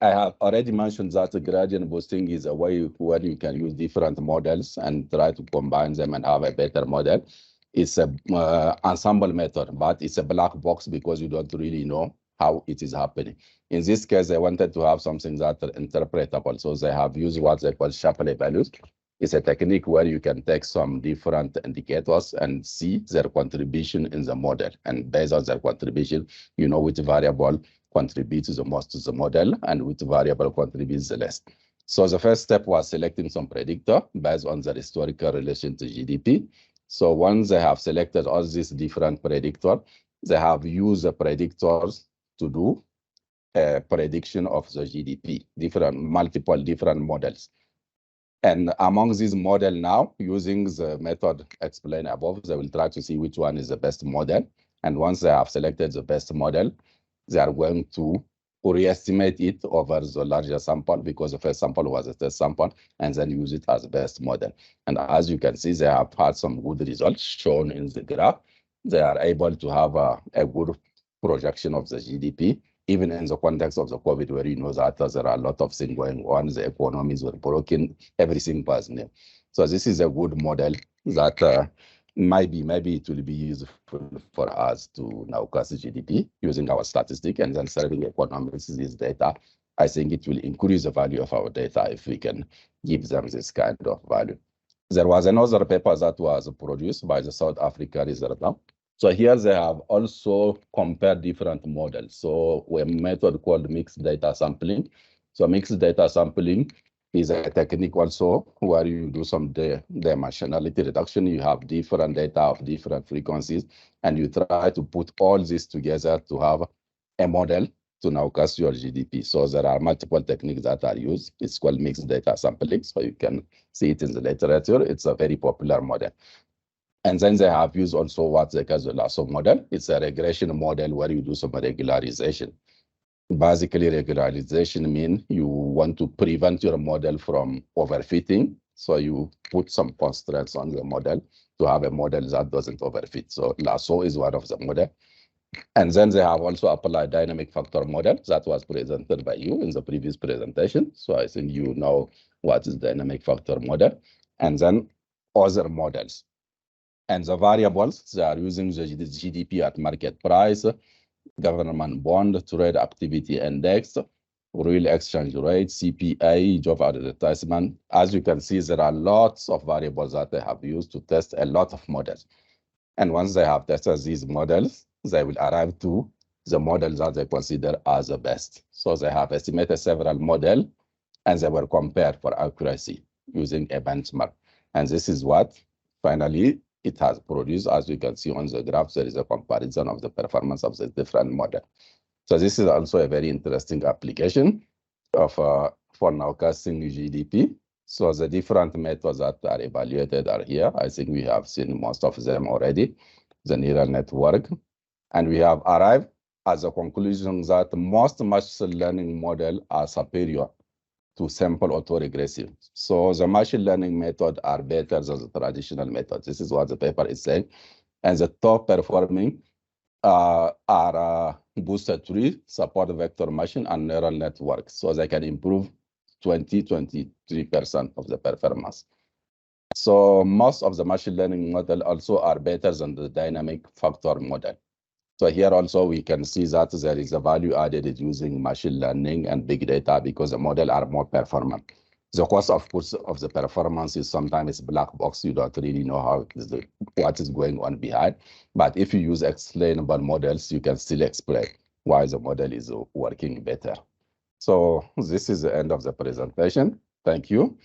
I have already mentioned that the gradient boosting is a way where you can use different models and try to combine them and have a better model. It's a ensemble method, but it's a black box because you don't really know how it is happening. In this case, I wanted to have something that are interpretable. So they have used what they call Shapley values. It's a technique where you can take some different indicators and see their contribution in the model. And based on their contribution, you know which variable contributes the most to the model and which variable contributes the less. So the first step was selecting some predictor based on the historical relation to GDP. So once they have selected all these different predictors, they have used the predictors to do a prediction of the GDP, multiple different models. And among these models now, using the method explained above, they will try to see which one is the best model. And once they have selected the best model, they are going to re-estimate it over the larger sample because the first sample was a test sample, and then use it as best model. And as you can see, they have had some good results shown in the graph. They are able to have a good projection of the GDP, even in the context of the COVID, where you know that there are a lot of things going on, the economies were broken, everything was new. So this is a good model that maybe it will be useful for us to nowcast GDP using our statistic and then serving economists this data. I think it will increase the value of our data if we can give them this kind of value. There was another paper that was produced by the South Africa Reserve Bank. So here they have also compared different models. So a method called mixed data sampling. So mixed data sampling is a technique also where you do some dimensionality reduction. You have different data of different frequencies, and you try to put all this together to have a model to nowcast your GDP. So there are multiple techniques that are used. It's called mixed data sampling. So you can see it in the literature. It's a very popular model. And then they have used also what they call the lasso model. It's a regression model where you do some regularization. Basically, regularization means you want to prevent your model from overfitting. So you put some constraints on the model to have a model that doesn't overfit. So lasso is one of the model. And then they have also applied dynamic factor model that was presented by you in the previous presentation. So I think you know what is dynamic factor model. And then other models. And the variables, they are using the GDP at market price, government bond, trade activity index, real exchange rate, CPI, job advertisement. As you can see, there are lots of variables that they have used to test a lot of models. And once they have tested these models, they will arrive to the models that they consider as the best. So they have estimated several models, and they were compared for accuracy using a benchmark. And this is what finally it has produced. As you can see on the graph, there is a comparison of the performance of the different models. So this is also a very interesting application of for nowcasting GDP. So the different methods that are evaluated are here. I think we have seen most of them already, the neural network. And we have arrived at the conclusion that most machine learning models are superior to sample autoregressive. So the machine learning method are better than the traditional methods. This is what the paper is saying. And the top performing are boosted tree, support vector machine, and neural networks. So they can improve 23% of the performance. So most of the machine learning model also are better than the dynamic factor model. So here also we can see that there is a value added using machine learning and big data because the model are more performant. The cost, of course, of the performance is sometimes black box. You don't really know what is going on behind. But if you use explainable models, you can still explain why the model is working better. So this is the end of the presentation. Thank you.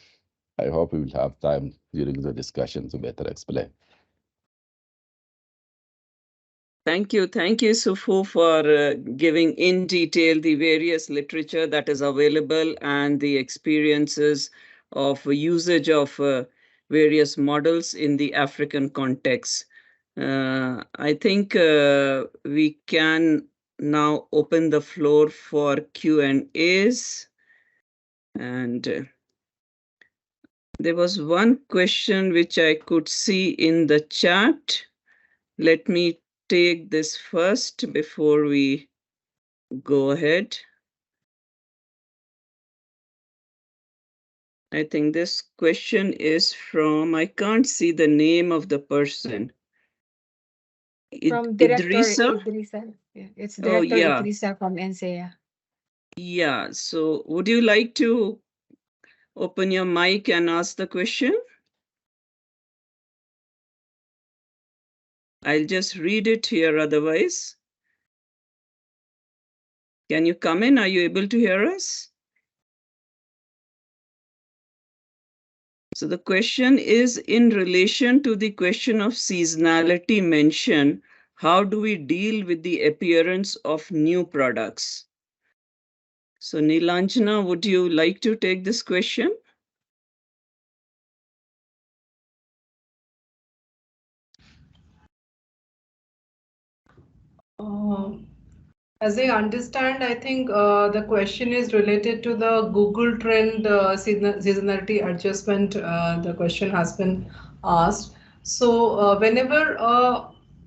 I hope we will have time during the discussion to better explain. Thank you, Sufu, for giving in detail the various literature that is available and the experiences of usage of various models in the African context. I think we can now open the floor for Q&As. And there was one question which I could see in the chat. Let me take this first before we go ahead. I think this question is from, I can't see the name of the person. From Director Idrissa? Idrissa. Yeah, it's Oh, Director yeah. Idrissa from NSEA. Yeah. So would you like to open your mic and ask the question? I'll just read it here otherwise. Can you come in? Are you able to hear us? So the question is in relation to the question of seasonality mentioned, how do we deal with the appearance of new products? So Nilanjana, would you like to take this question? As I understand, I think the question is related to the Google Trend seasonality adjustment. The question has been asked. So, whenever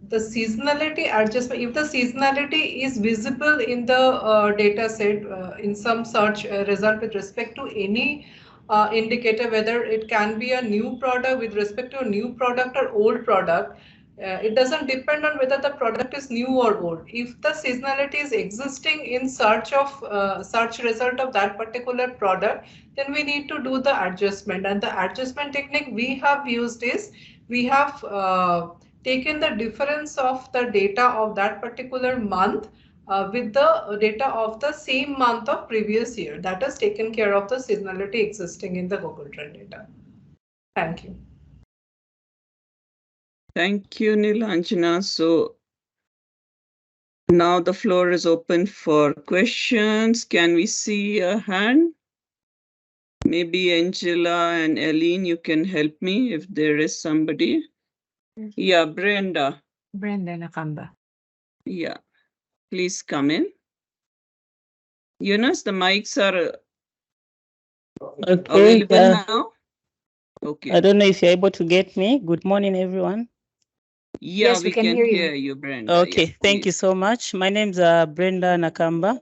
the seasonality adjustment, if the seasonality is visible in the data set in some search result with respect to any indicator, whether it can be a new product with respect to a new product or old product, it doesn't depend on whether the product is new or old. If the seasonality is existing in search of search result of that particular product, then we need to do the adjustment. And the adjustment technique we have used is we have taken the difference of the data of that particular month with the data of the same month of previous year. That has taken care of the seasonality existing in the Google Trend data. Thank you. Thank you, Nilanjana. So now the floor is open for questions. Can we see a hand? Maybe Angela and Eileen, you can help me if there is somebody. Yeah, Brenda. Brenda Nakamba. Yeah, please come in. Yunus, the mics are Okay. available now? Okay. I don't know if you're able to get me. Good morning, everyone. Yeah, Yes, we can hear you, Brenda. Okay, Yeah, thank you please. so much. My name's Brenda Nakamba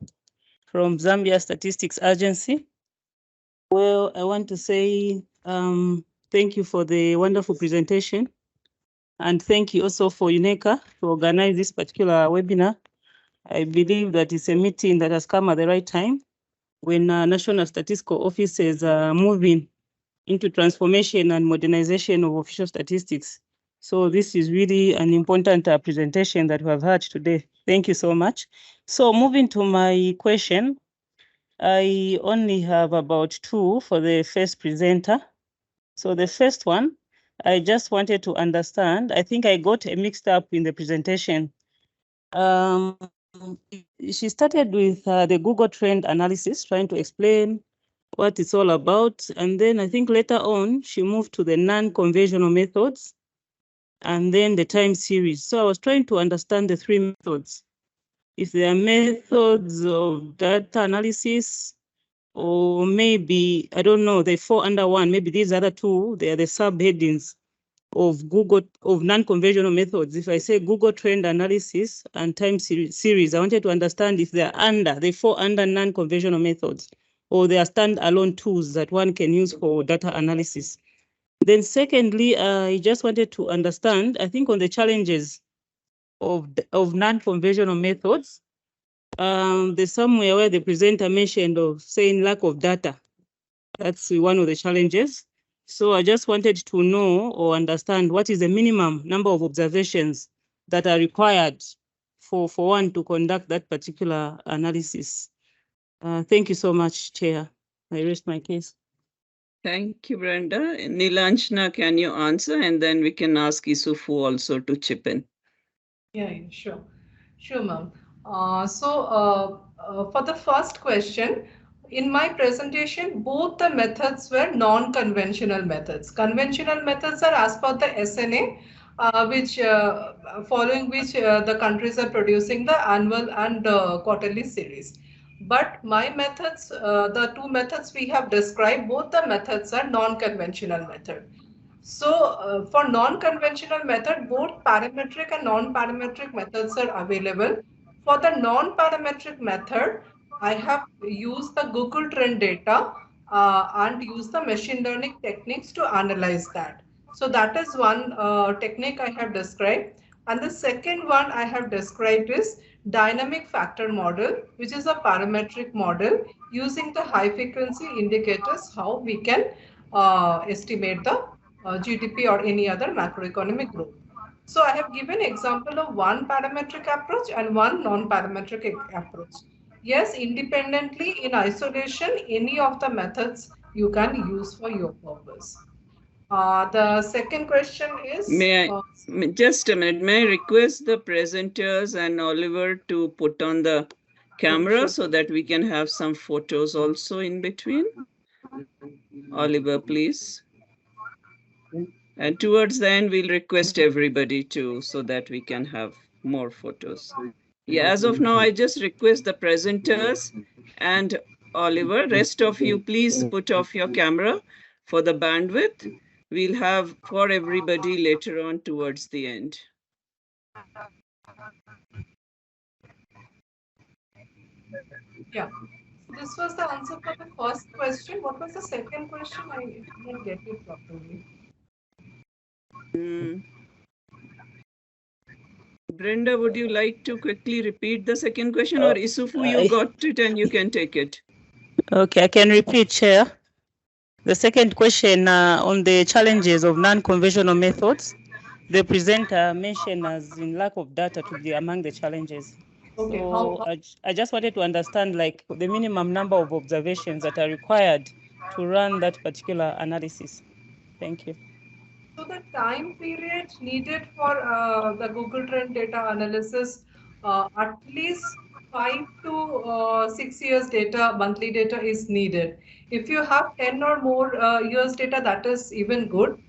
from Zambia Statistics Agency. Well, I want to say thank you for the wonderful presentation. And thank you also for UNECA to organize this particular webinar. I believe that it's a meeting that has come at the right time when National Statistical Offices are moving into transformation and modernization of official statistics. So this is really an important presentation that we have had today. Thank you so much. So moving to my question, I only have about two for the first presenter. So the first one, I just wanted to understand, I think I got mixed up in the presentation. She started with the Google Trend analysis, trying to explain what it's all about. And then I think later on, she moved to the non-conventional methods and then the time series. So I was trying to understand the three methods. If there are methods of data analysis, or maybe, I don't know, they fall under one. Maybe these other two, they are the subheadings of Google, of non-conventional methods. If I say Google Trend analysis and time series, I wanted to understand if they fall under non-conventional methods, or they are standalone tools that one can use for data analysis. Then secondly, I just wanted to understand, I think on the challenges of non-conventional methods, there's somewhere where the presenter mentioned of saying lack of data. That's one of the challenges. So I just wanted to know or understand what is the minimum number of observations that are required for one to conduct that particular analysis. Thank you so much, Chair. I rest my case. Thank you, Brenda. Nilanjana, can you answer? And then we can ask Isufu also to chip in. Yeah, sure. Sure, ma'am. For the first question, in my presentation, both the methods were non-conventional methods. Conventional methods are as per the SNA, which following which the countries are producing the annual and quarterly series. But my methods, the two methods we have described, both the methods are non-conventional method. So for non-conventional method, both parametric and non-parametric methods are available. For the non-parametric method, I have used the Google Trend data and use the machine learning techniques to analyze that. So that is one technique I have described. And the second one I have described is dynamic factor model, which is a parametric model using the high frequency indicators, how we can estimate the GDP or any other macroeconomic growth. So I have given example of one parametric approach and one non-parametric approach. Yes, independently in isolation, any of the methods you can use for your purpose. The second question is, Just a minute, may I request the presenters and Oliver to put on the camera sure. so that we can have some photos also in between? Oliver, please. And towards the end, we'll request everybody to, so that we can have more photos. Yeah, as of now, I just request the presenters and Oliver, rest of you, please put off your camera for the bandwidth. We'll have for everybody later on towards the end. Yeah. This was the answer for the first question. What was the second question? I did not get it properly. Brenda, would you like to quickly repeat the second question, or Isufu, you got it and you can take it? Okay, I can repeat, Chair. The second question on the challenges of non-conventional methods, the presenter mentioned as in lack of data to be among the challenges. Okay. So I just wanted to understand like the minimum number of observations that are required to run that particular analysis. Thank you. So the time period needed for the Google Trend data analysis, at least 5 to 6 years data, monthly data is needed. If you have 10 or more years data, that is even good.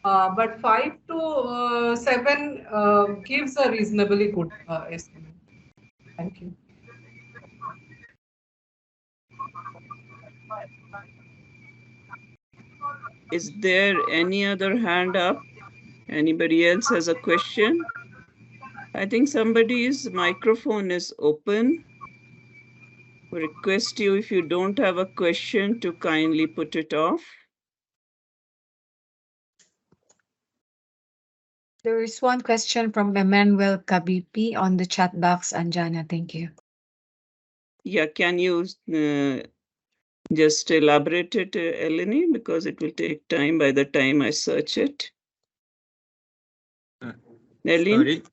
But 5 to 7 gives a reasonably good estimate. Thank you. Is there any other hand up? Anybody else has a question? I think somebody's microphone is open. We request you, if you don't have a question, to kindly put it off. There is one question from Emmanuel Kabipi on the chat box, Anjana. Thank you. Yeah, can you just elaborate it, Eleni, because it will take time by the time I search it. Sorry.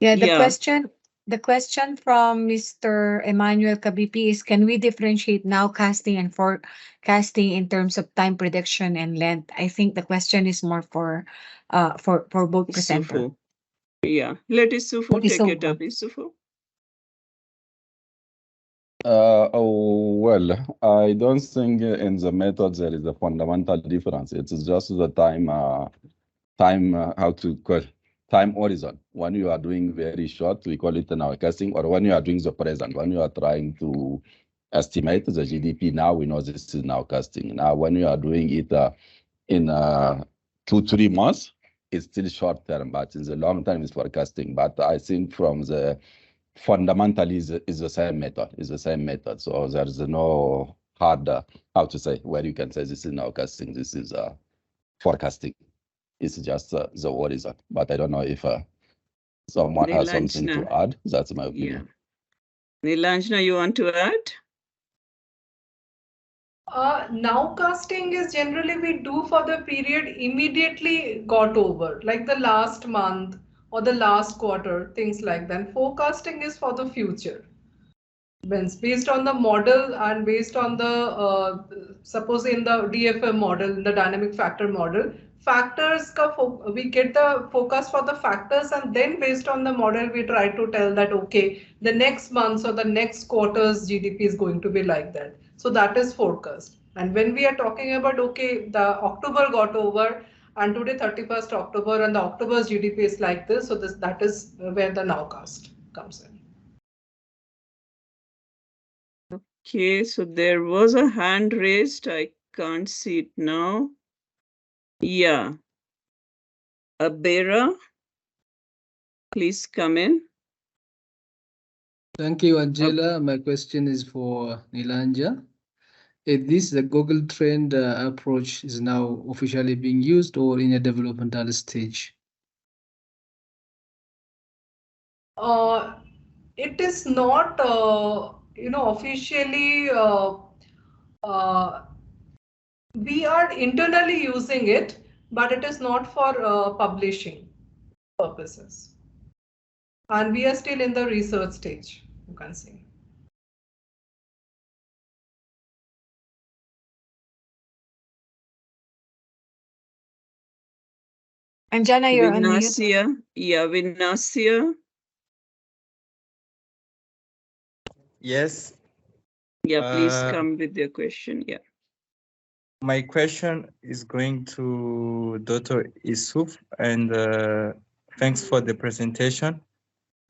Yeah, the question from Mr. Emmanuel Kabipi is, can we differentiate nowcasting and forecasting in terms of time prediction and length? I think the question is more for both presenter. Isufu. Yeah, let Isufu take it up, Isufu. Well, I don't think in the methods there is a fundamental difference. It is just the time horizon. When you are doing very short, we call it nowcasting, or when you are doing the present, when you are trying to estimate the GDP, now we know this is nowcasting. Now, when you are doing it in 2-3 months, it's still short term, but in the long term, it's forecasting. But I think from the fundamentally is the same method. So there's no hard, where you can say this is nowcasting, this is forecasting. It's just the horizon. But I don't know if someone has something to add. That's my opinion. Yeah. Nilanjana, you want to add? Nowcasting is generally we do for the period immediately got over, like the last month or the last quarter, things like that. Forecasting is for the future. Based on the model and based on the, suppose in the DFM model, in the dynamic factor model, we get the focus for the factors, and then based on the model, we try to tell that, okay, the next month or the next quarter's GDP is going to be like that. So that is forecast. And when we are talking about, okay, the October got over and today 31st October and the October's GDP is like this. So that is where the nowcast comes in. Okay, so there was a hand raised. I can't see it now. Yeah. Abera, please come in. Thank you, Angela. My question is for Nilanja. This the Google Trend approach is now officially being used or in a developmental stage? It is not, officially. Uh, we are internally using it, but it is not for publishing purposes. And we are still in the research stage, you can say. Anjana, you're on mute. Vinasia, yeah, Vinasia. Yes. Yeah, please come with your question. Yeah. My question is going to Dr. Isuf, and thanks for the presentation.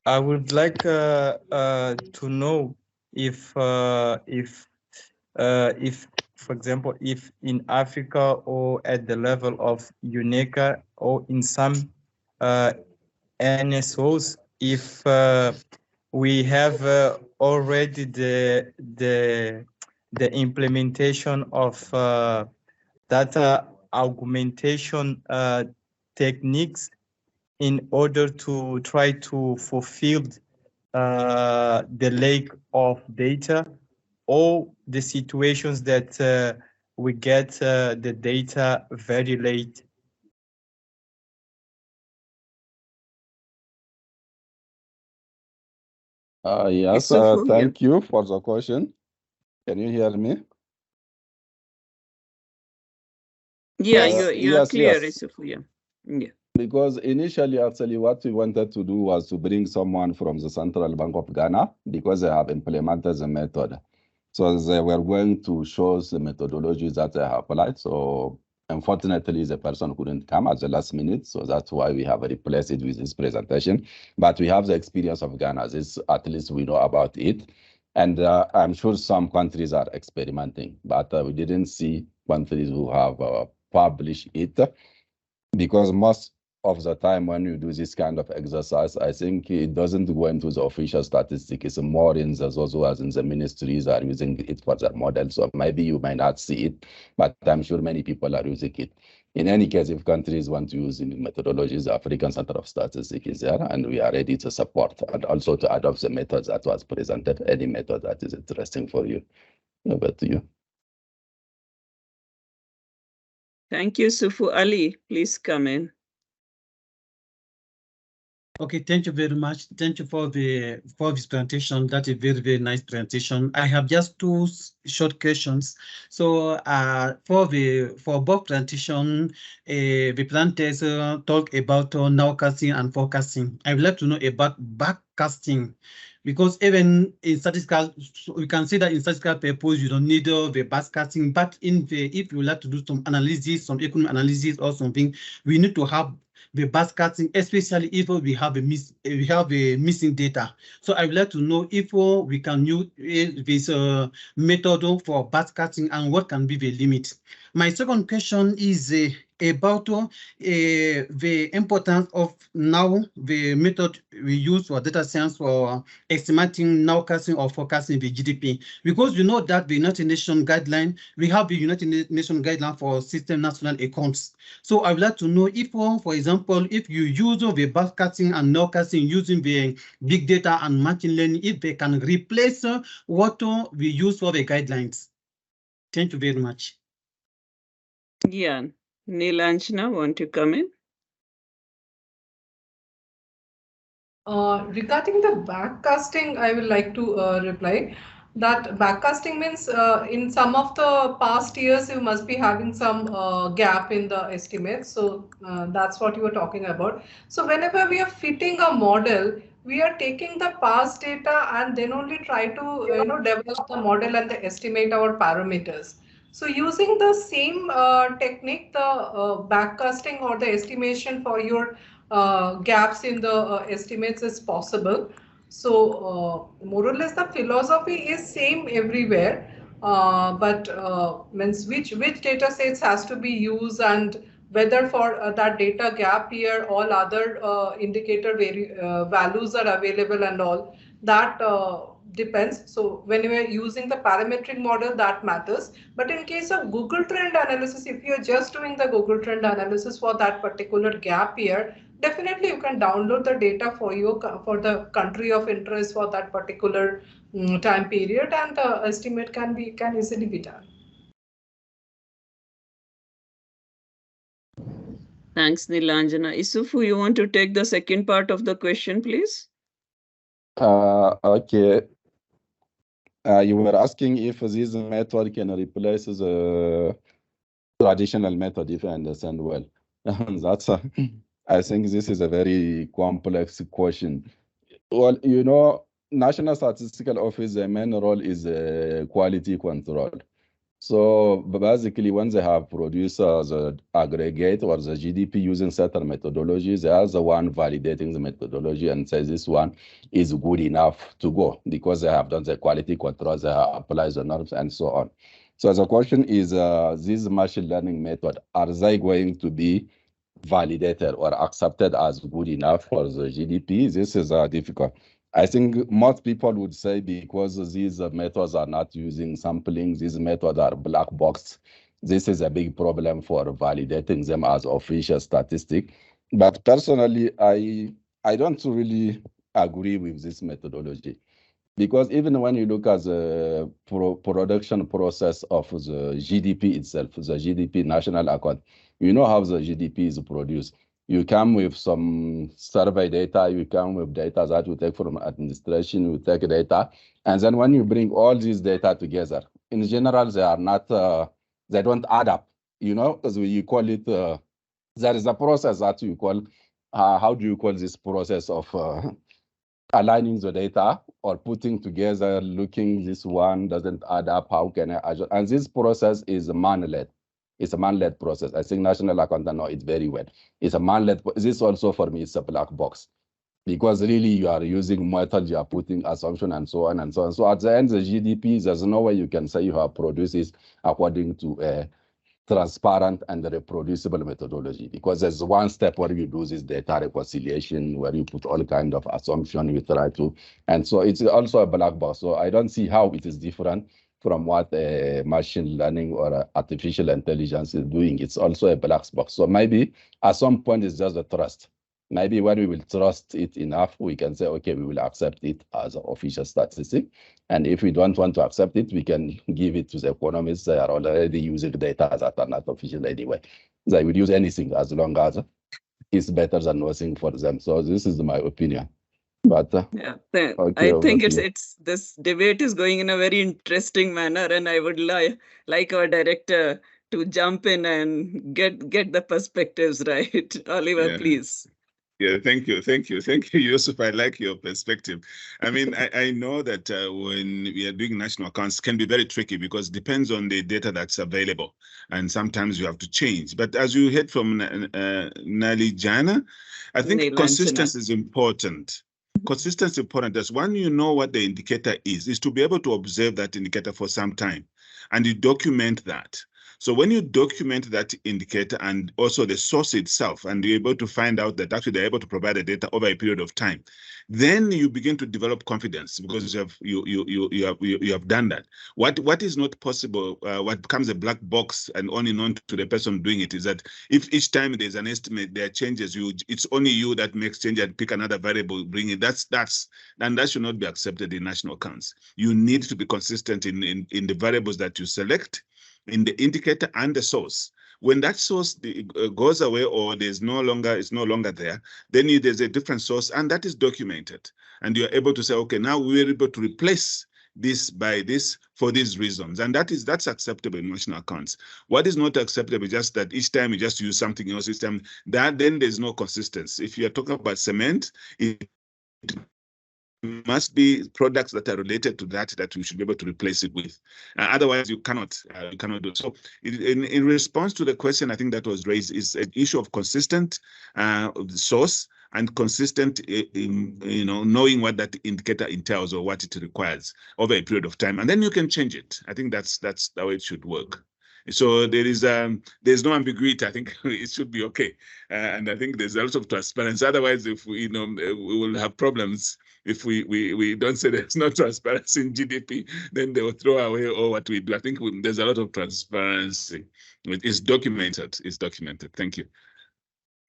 I would like to know if, for example, if in Africa or at the level of UNECA or in some NSOs, if we have already the implementation of data augmentation techniques in order to try to fulfill the lack of data, or the situations that we get the data very late. Yes, Isufu, yeah. thank you for the question. Can you hear me? Yeah, Yes. you're Yes, clear, yes. Isufu, yeah. Yeah. Because initially, actually, what we wanted to do was to bring someone from the Central Bank of Ghana because they have implemented the method. So they were going to show the methodologies that they have applied. So unfortunately, the person couldn't come at the last minute. So that's why we have replaced it with this presentation. But we have the experience of Ghana. This, at least we know about it. And I'm sure some countries are experimenting, but we didn't see countries who have published it, because most of the time when you do this kind of exercise, I think it doesn't go into the official statistic. It's more in the those who are in the ministries are using it for their model. So maybe you might not see it, but I'm sure many people are using it. In any case, if countries want to use the methodologies, the African Center of Statistics is there, and we are ready to support and also to adopt the methods that was presented, any method that is interesting for you. Over to you. Thank you, Sufu. Ali, please come in. Okay, thank you very much. Thank you for this presentation. That's a very, very nice presentation. I have just two short questions. So for both presentation, the presenters talk about nowcasting and forecasting. I would like to know about backcasting, because even in statistical, we can see that in statistical purpose, you don't need the backcasting, but if you would like to do some analysis, some economic analysis or something, we need to have the backcasting, especially if we have a missing data. So I would like to know if we can use this method for backcasting, and what can be the limit. My second question is about the importance of now the method we use for data science for estimating nowcasting or forecasting the GDP, because you know that the United Nations guideline, we have the United Nations guideline for system national accounts. So I would like to know if, for example, if you use the backcasting and nowcasting using the big data and machine learning, if they can replace what we use for the guidelines. Thank you very much. Yeah. Nilanjana, want to come in? Regarding the backcasting, I will like to reply that backcasting means in some of the past years you must be having some gap in the estimates. So that's what you were talking about. So whenever we are fitting a model, we are taking the past data and then only try to develop the model and the estimate our parameters. So using the same technique, the backcasting or the estimation for your gaps in the estimates is possible. So more or less the philosophy is same everywhere, but means which data sets has to be used, and whether for that data gap here all other indicator values are available and all that depends. So when you are using the parametric model, that matters. But in case of Google trend analysis, if you're just doing the Google trend analysis for that particular gap year, definitely you can download the data for your for the country of interest for that particular time period, and the estimate can easily be done. Thanks, Nilanjana. Isufu, you want to take the second part of the question, please? Okay. You were asking if this method can replace the traditional method, if I understand well. That's I think this is a very complex question. Well, you know, National Statistical Office, the main role is quality control. So basically, when they have produced the aggregate or the GDP using certain methodologies, they are the one validating the methodology and says this one is good enough to go because they have done the quality control, they have applied the norms and so on. So the question is, this machine learning method, are they going to be validated or accepted as good enough for the GDP? This is difficult. I think most people would say because these methods are not using sampling, these methods are black box. This is a big problem for validating them as official statistic. But personally, I don't really agree with this methodology. Because even when you look at the production process of the GDP itself, the GDP national account, you know how the GDP is produced. You come with some survey data, you come with data that you take from administration, you take data, and then when you bring all these data together, in general, they are not, they don't add up, you know, as you call it, there is a process that you call, how do you call this process of aligning the data or putting together, looking this one doesn't add up, how can I adjust? And this process is man-led. It's a man-led process. I think National Accountant know it very well. It's a man-led. This also for me is a black box because really you are using methods, you are putting assumption and so on and so on. So at the end, the GDP, there's no way you can say you have produced this according to a transparent and reproducible methodology, because there's one step where you do this data reconciliation, where you put all kind of assumption, you try to, and so it's also a black box. So I don't see how it is different from what machine learning or artificial intelligence is doing. It's also a black box. So maybe at some point it's just a trust. Maybe when we will trust it enough, we can say, okay, we will accept it as an official statistic. And if we don't want to accept it, we can give it to the economists. They are already using data that are not official anyway. They will use anything as long as it's better than nothing for them. So this is my opinion. But yeah, okay, I think it's this debate is going in a very interesting manner, and I would like our director to jump in and get the perspectives right. Oliver, Yeah. please. Yeah, thank you, Yusuf. I like your perspective. I mean, I know that when we are doing national accounts, can be very tricky because it depends on the data that's available, and sometimes you have to change. But as you heard from Nilanjana, I think consistency is important. Consistency is important. That's when you know what the indicator is to be able to observe that indicator for some time, and you document that. So when you document that indicator and also the source itself, and you're able to find out that actually they're able to provide the data over a period of time, then you begin to develop confidence because you have done that. What is not possible, what becomes a black box and only known to the person doing it, is that if each time there's an estimate, there are changes, it's only you that makes change and pick another variable, bring it. And that should not be accepted in national accounts. You need to be consistent in the variables that you select, in the indicator and the source. When that source goes away or it's no longer there, then there's a different source, and that is documented. And you're able to say, okay, now we're able to replace this by this for these reasons. And that's acceptable in national accounts. What is not acceptable is just that each time you just use something else, each time, then there's no consistency. If you're talking about cement, it must be products that are related to that we should be able to replace it with. Otherwise, you cannot do it. So in response to the question, I think that was raised, is an issue of consistent source and consistent, knowing what that indicator entails or what it requires over a period of time, and then you can change it. I think that's the way it should work. So there's no ambiguity. I think it should be okay, and I think there's a lot of transparency. Otherwise, if we will have problems if we don't say there's no transparency in GDP, then they will throw away all what we do. I think there's a lot of transparency. It's documented. It's documented. Thank you.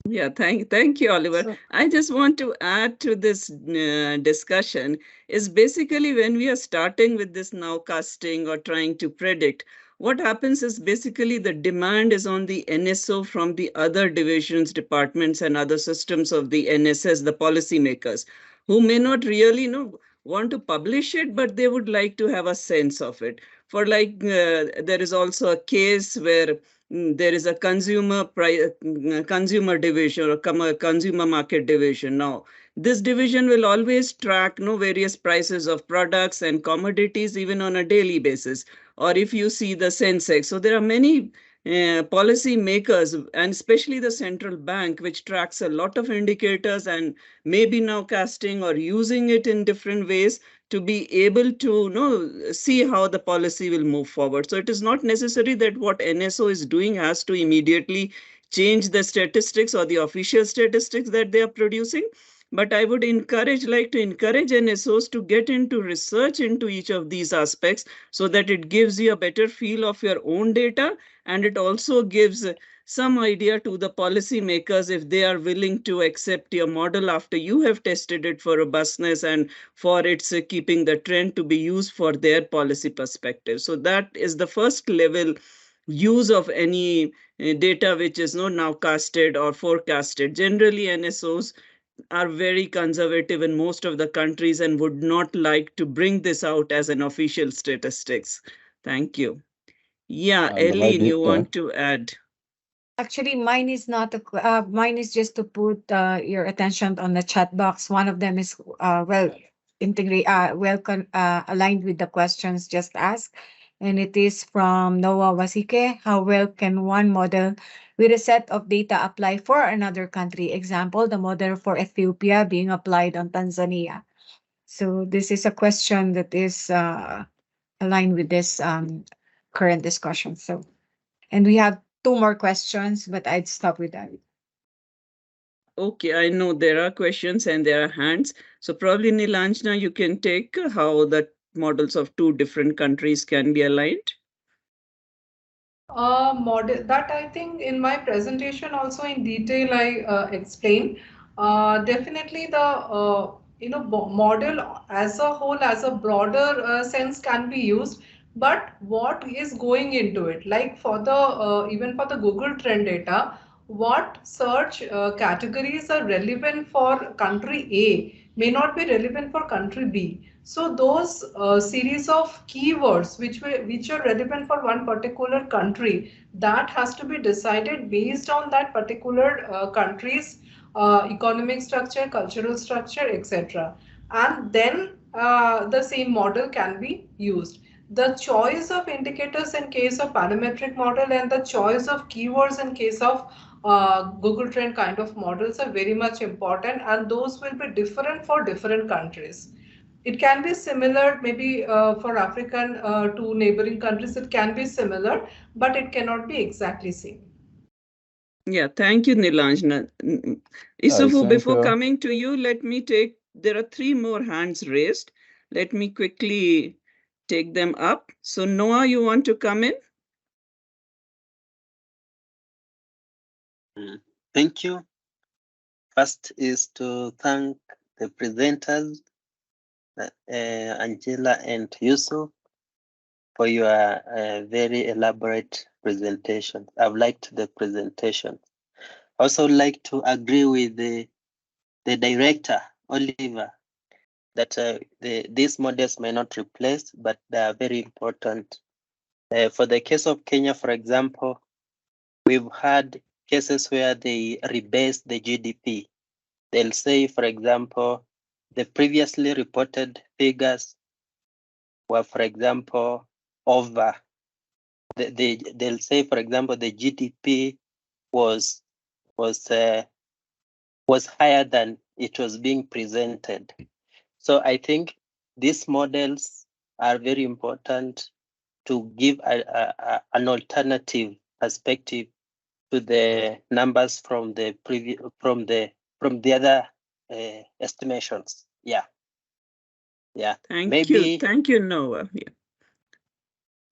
Yeah, thank you, Oliver. So- I just want to add to this discussion is basically when we are starting with this nowcasting or trying to predict, what happens is basically the demand is on the NSO from the other divisions, departments, and other systems of the NSS, the policymakers, who may not really want to publish it, but they would like to have a sense of it. For like, there is also a case where there is a consumer division or consumer market division. Now, this division will always track various prices of products and commodities even on a daily basis. Or if you see the Sensex, so there are many policy makers and especially the central bank, which tracks a lot of indicators and maybe nowcasting or using it in different ways to be able to see how the policy will move forward. So it is not necessary that what NSO is doing has to immediately change the statistics or the official statistics that they are producing. But I would like to encourage NSOs to get into research into each of these aspects so that it gives you a better feel of your own data, and it also gives some idea to the policymakers if they are willing to accept your model after you have tested it for robustness and for its keeping the trend to be used for their policy perspective. So that is the first level use of any data which is not nowcasted or forecasted. Generally, NSOs are very conservative in most of the countries and would not like to bring this out as an official statistics. Thank you. Yeah, Eileen, you want to add? Actually, mine is not mine is just to put your attention on the chat box. One of them is aligned with the questions just asked, and it is from Noah Wasike. How well can one model with a set of data apply for another country? Example, the model for Ethiopia being applied on Tanzania. So this is a question that is aligned with this current discussion. So, and we have two more questions, but I'd stop with that. Okay, I know there are questions and there are hands. So probably Nilanjana, you can take how the models of two different countries can be aligned. Model that I think in my presentation also in detail I explain. Definitely the model as a whole, as a broader sense, can be used, but what is going into it, like for the even for the Google trend data, what search categories are relevant for country A may not be relevant for country B. So those series of keywords which are relevant for one particular country, that has to be decided based on that particular country's economic structure, cultural structure, etc. And then the same model can be used. The choice of indicators in case of parametric model and the choice of keywords in case of Google Trend kind of models are very much important, and those will be different for different countries. It can be similar, maybe for African to neighboring countries, it can be similar, but it cannot be exactly same. Yeah, thank you, Nilanjana. Isufu, before coming to you, there are three more hands raised. Let me quickly take them up. So Noah, you want to come in? Thank you. First is to thank the presenters, Angela and Yusuf, for your very elaborate presentation. I've liked the presentation. I also like to agree with the director, Oliver, that these models may not replace, but they are very important. For the case of Kenya, for example, we've had cases where they rebase the GDP. They'll say, for example, the previously reported figures were, for example, over. They'll say, for example, the GDP was higher than it was being presented. So I think these models are very important to give an alternative perspective to the numbers from the other estimations. Yeah. Yeah. Thank you. Thank you, Noah.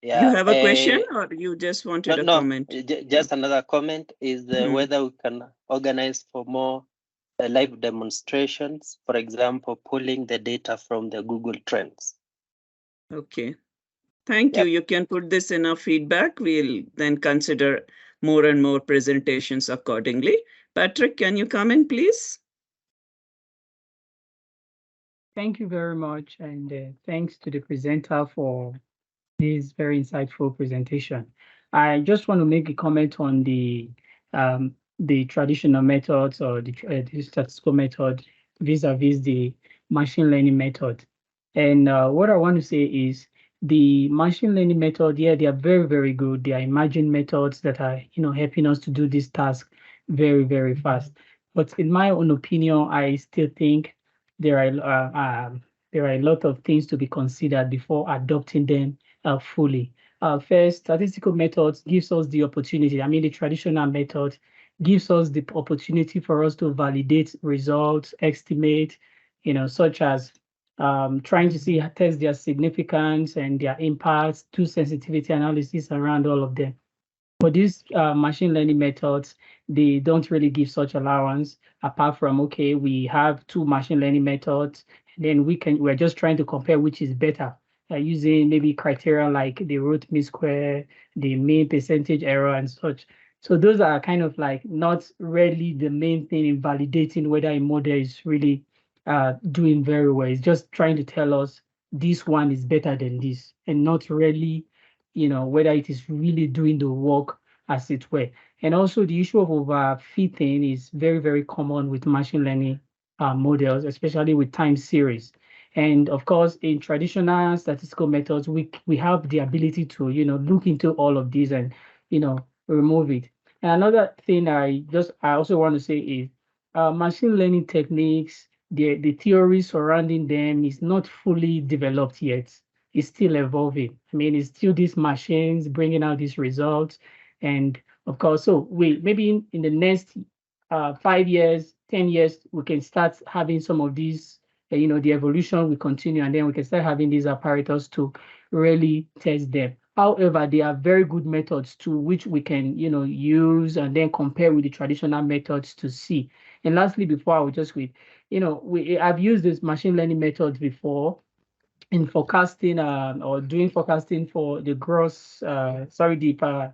Yeah. You have a question or you just wanted a comment? Just another comment is whether we can organize for more live demonstrations, for example, pulling the data from the Google Trends. Okay. Thank you. You can put this in our feedback. We'll then consider more and more presentations accordingly. Patrick, can you come in, please? Thank you very much. And thanks to the presenter for this very insightful presentation. I just want to make a comment on the traditional methods or the statistical method vis-a-vis the machine learning method. And what I want to say is the machine learning method, yeah, they are very, very good. They are emerging methods that are, helping us to do this task very, very fast. But in my own opinion, I still think there are a lot of things to be considered before adopting them fully. First, statistical methods gives us the opportunity. I mean, the traditional method gives us the opportunity for us to validate results, estimate, such as trying to test their significance and their impacts, do sensitivity analysis around all of them. But these machine learning methods, they don't really give such allowance apart from, okay, we have two machine learning methods, and then we're just trying to compare which is better using maybe criteria like the root mean square, the mean percentage error and such. So those are kind of like not really the main thing in validating whether a model is really doing very well. It's just trying to tell us this one is better than this and not really whether it is really doing the work as it were. And also the issue of overfitting is very, very common with machine learning models, especially with time series. And of course, in traditional statistical methods, we have the ability to, look into all of these and, remove it. And another thing I also want to say is machine learning techniques, the theory surrounding them is not fully developed yet. It's still evolving. I mean, it's still these machines bringing out these results. And of course, so maybe in the next 5 years, 10 years, we can start having some of these, the evolution will continue, and then we can start having these apparatus to really test them. However, there are very good methods to which we can, use and then compare with the traditional methods to see. And lastly, before I will just read, I've used this machine learning methods before in forecasting or doing forecasting for the the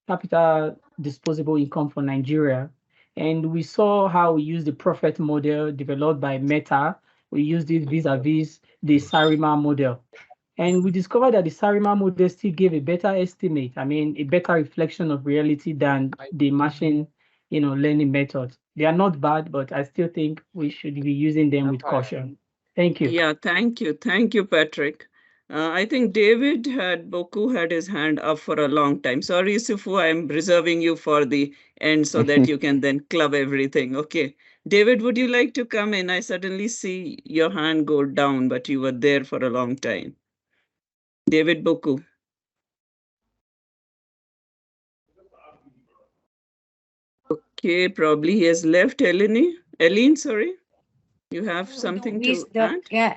capital disposable income for Nigeria. And we saw how we use the Prophet model developed by Meta. We used it vis-a-vis the Sarima model. And we discovered that the Sarima model still gave a better estimate. I mean, a better reflection of reality than the machine, learning methods. They are not bad, but I still think we should be using them with caution. Thank you. Yeah, thank you. Thank you, Patrick. I think Boku had his hand up for a long time. Sorry, Sufu, I'm reserving you for the end so that you can then club everything. Okay. David, would you like to come in? I suddenly see your hand go down, but you were there for a long time. David Boku. Okay, probably he has left. Eileen, sorry. You have something to add? Yeah.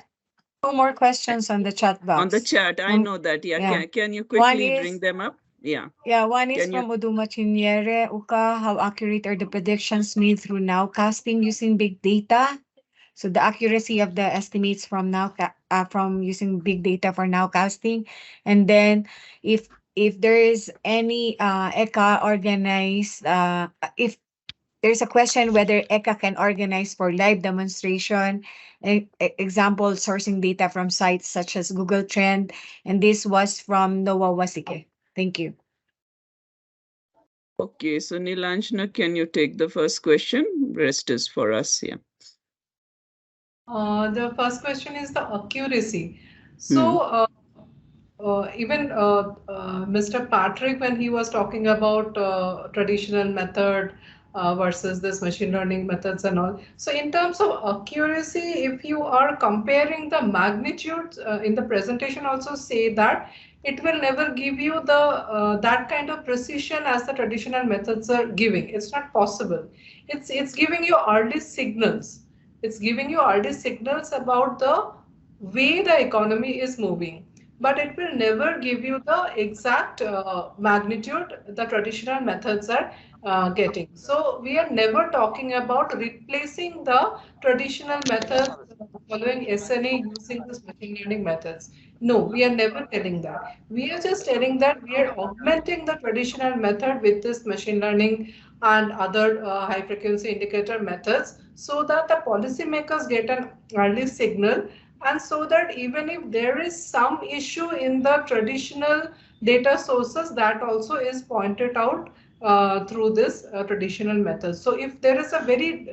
2 more questions on the chat box. On the chat, I know that. Yeah. Can you quickly bring them up? Yeah. Yeah, one is from Uduma Chinyere. Uka, how accurate are the predictions made through nowcasting using big data? So the accuracy of the estimates from from using big data for nowcasting, and then if there is any ECA organized, if there's a question whether ECA can organize for live demonstration, example, sourcing data from sites such as Google Trend. And this was from Noah Wasike. Thank you. Okay, so Nilanjana, can you take the first question? Rest is for us here. The first question is the accuracy. So even Mr. Patrick, when he was talking about traditional method versus this machine learning methods and all. So in terms of accuracy, if you are comparing the magnitudes in the presentation, also say that it will never give you the that kind of precision as the traditional methods are giving. It's not possible. It's giving you early signals. It's giving you early signals about the way the economy is moving, but it will never give you the exact magnitude the traditional methods are getting. So we are never talking about replacing the traditional methods following SNA using this machine learning methods. No, we are never telling that. We are just telling that we are augmenting the traditional method with this machine learning and other high frequency indicator methods so that the policymakers get an early signal, and so that even if there is some issue in the traditional data sources, that also is pointed out through this traditional methods. So if there is a very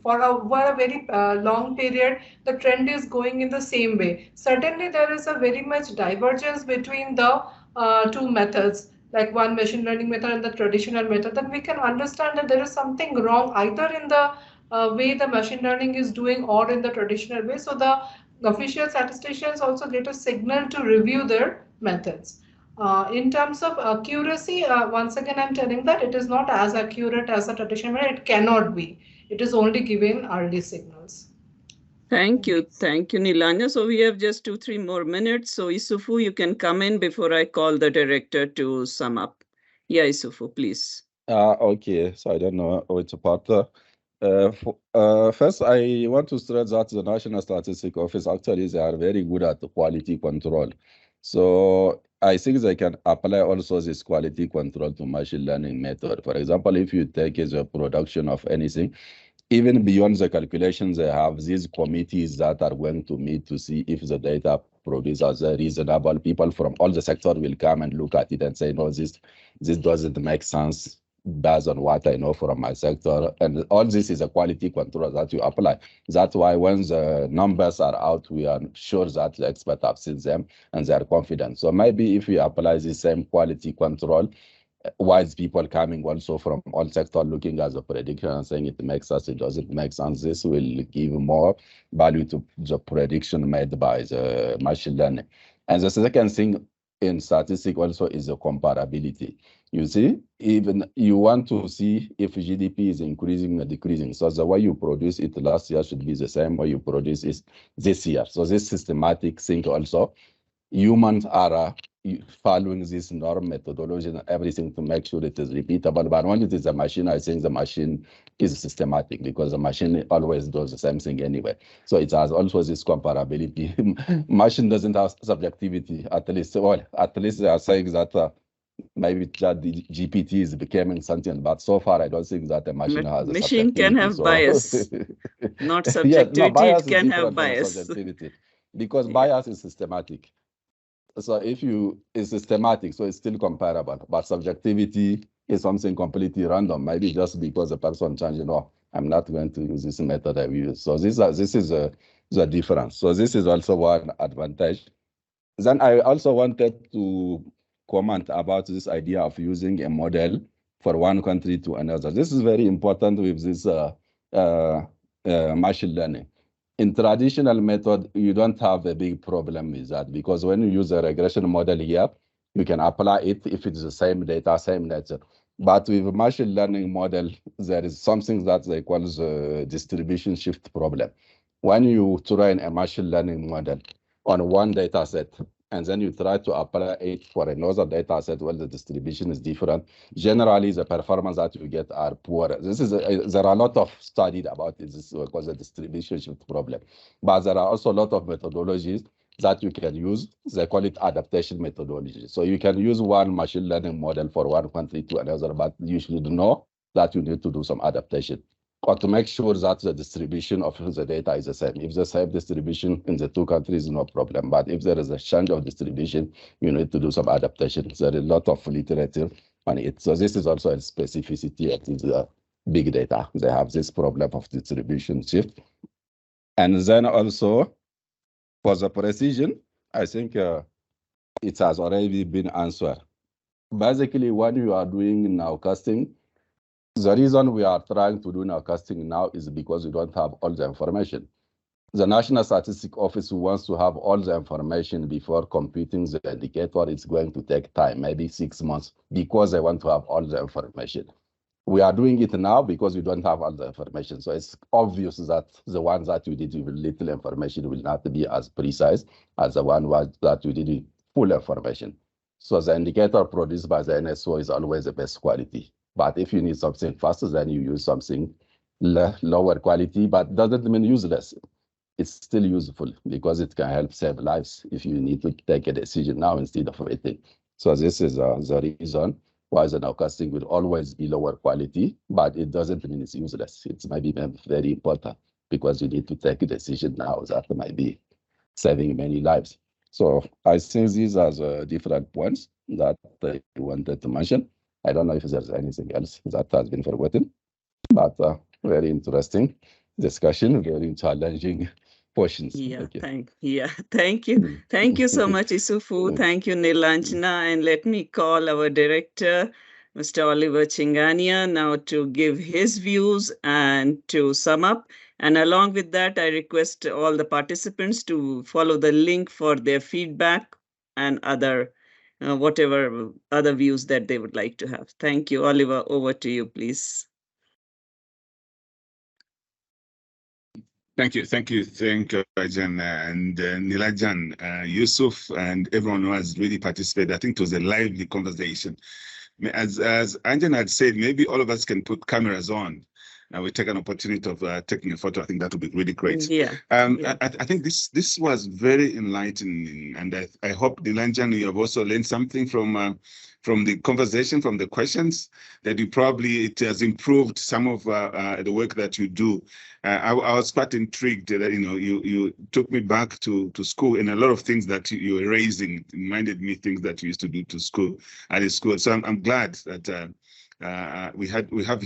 over a very long period the trend is going in the same way, certainly there is a very much divergence between the two methods, like one machine learning method and the traditional method, then we can understand that there is something wrong either in the way the machine learning is doing or in the traditional way. So the official statisticians also get a signal to review their methods. In terms of accuracy, once again I'm telling that it is not as accurate as a traditional method. It cannot be. It is only given early signals. Thank you, Nilanya. So we have just 2-3 more minutes. So Isufu, you can come in before I call the director to sum up. Yeah, Isufu, please. Okay, so I don't know which part. First, I want to stress that the National Statistics Office actually they are very good at quality control. So I think they can apply also this quality control to machine learning method. For example, if you take the production of anything, even beyond the calculations, they have these committees that are going to meet to see if the data produced are reasonable. People from all the sector will come and look at it and say, no, this doesn't make sense based on what I know from my sector. And all this is a quality control that you apply. That's why when the numbers are out, we are sure that the experts have seen them and they are confident. So maybe if we apply the same quality control, wise people coming also from all sector looking at the prediction and saying it makes sense, it doesn't make sense, this will give more value to the prediction made by the machine learning. And the second thing in statistics also is the comparability. You see, even you want to see if GDP is increasing or decreasing. So the way you produce it last year should be the same way you produce it this year. So this systematic thing also, humans are following this norm methodology and everything to make sure it is repeatable. But when it is a machine, I think the machine is systematic because the machine always does the same thing anyway. So it has also this comparability. Machine doesn't have subjectivity, at least. Well, at least they are saying that maybe that the GPT is becoming sentient, but so far I don't think that the machine has a machine can have so, bias, not subjectivity. Yeah, no, bias it can is have different from bias. subjectivity because bias is systematic. So if it's systematic, so it's still comparable, but subjectivity is something completely random. Maybe just because the person changed, I'm not going to use this method I use. So this is the difference. So this is also one advantage. Then I also wanted to comment about this idea of using a model for one country to another. This is very important with this machine learning. In traditional method, you don't have a big problem with that because when you use a regression model here, you can apply it if it's the same data, same nature. But with a machine learning model, there is something that they call the distribution shift problem. When you train a machine learning model on one data set, and then you try to apply it for another data set, well, the distribution is different. Generally, the performance that you get are poor. There are a lot of studies about it. This is because the distribution shift problem. But there are also a lot of methodologies that you can use. They call it adaptation methodology. So you can use one machine learning model for one country to another, but you should know that you need to do some adaptation or to make sure that the distribution of the data is the same. If the same distribution in the two countries, no problem. But if there is a change of distribution, you need to do some adaptation. There is a lot of literature on it. So this is also a specificity of this big data. They have this problem of distribution shift. And then also for the precision, I think it has already been answered. Basically, when you are doing nowcasting, the reason we are trying to do nowcasting now is because we don't have all the information. The National Statistics Office wants to have all the information before computing the indicator. It's going to take time, maybe 6 months, because they want to have all the information. we are doing it now because we don't have all the information. So it's obvious that the ones that we did with little information will not be as precise as the one that we did with full information. So the indicator produced by the NSO is always the best quality. But if you need something faster, then you use something lower quality, but doesn't mean useless. It's still useful because it can help save lives if you need to take a decision now instead of waiting. So this is the reason why the nowcasting will always be lower quality, but it doesn't mean it's useless. It's maybe very important because you need to take a decision now that might be saving many lives. So I think these are the different points that I wanted to mention. I don't know if there's anything else that has been forgotten, but very interesting discussion, very challenging questions. Yeah, Thank thank you. Thank you so much, Isufu. Thank you, Nilanjana. And let me call our director, Mr. Oliver Chingania, now to give his views and to sum up. And along with that, I request all the participants to follow the link for their feedback and other whatever other views that they would like to have. Thank you. Oliver, over to you, please. Thank you, Rajan and Nilanjan, Yusuf, and everyone who has really participated. I think it was a lively conversation. As Anjan had said, maybe all of us can put cameras on. We take an opportunity of taking a photo. I think that would be really great. Yeah. I think this was very enlightening, and I hope, Nilanjan, you have also learned something from the conversation, from the questions, that it has improved some of the work that you do. I was quite intrigued that you took me back to school, and a lot of things that you were raising reminded me things that you used to do at school. So I'm glad that we had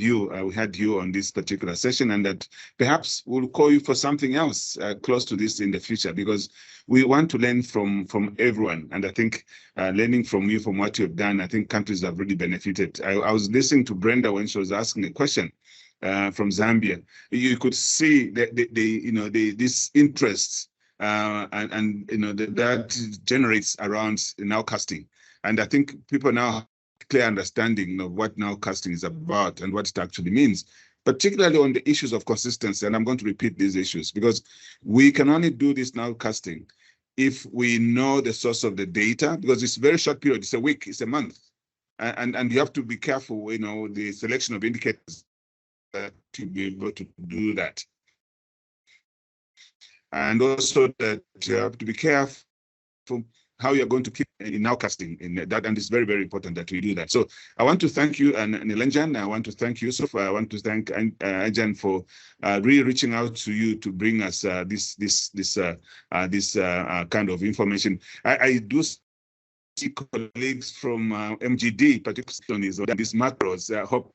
you on this particular session, and that perhaps we'll call you for something else close to this in the future, because we want to learn from everyone. And I think learning from you, from what you've done, I think countries have really benefited. I was listening to Brenda when she was asking a question from Zambia. You could see this interest and that generates around nowcasting. And I think people now have a clear understanding of what nowcasting is about and what it actually means, particularly on the issues of consistency. And I'm going to repeat these issues, because we can only do this nowcasting if we know the source of the data, because it's a very short period. It's a week, it's a month. And you have to be careful, the selection of indicators to be able to do that. And also that you have to be careful how you're going to keep in nowcasting in that, and it's very, very important that we do that. So I want to thank you, and Nilanjan. I want to thank Yusuf. I want to thank Anjan for really reaching out to you to bring us this kind of information. I do see colleagues from MGD, particularly on these macros. I hope.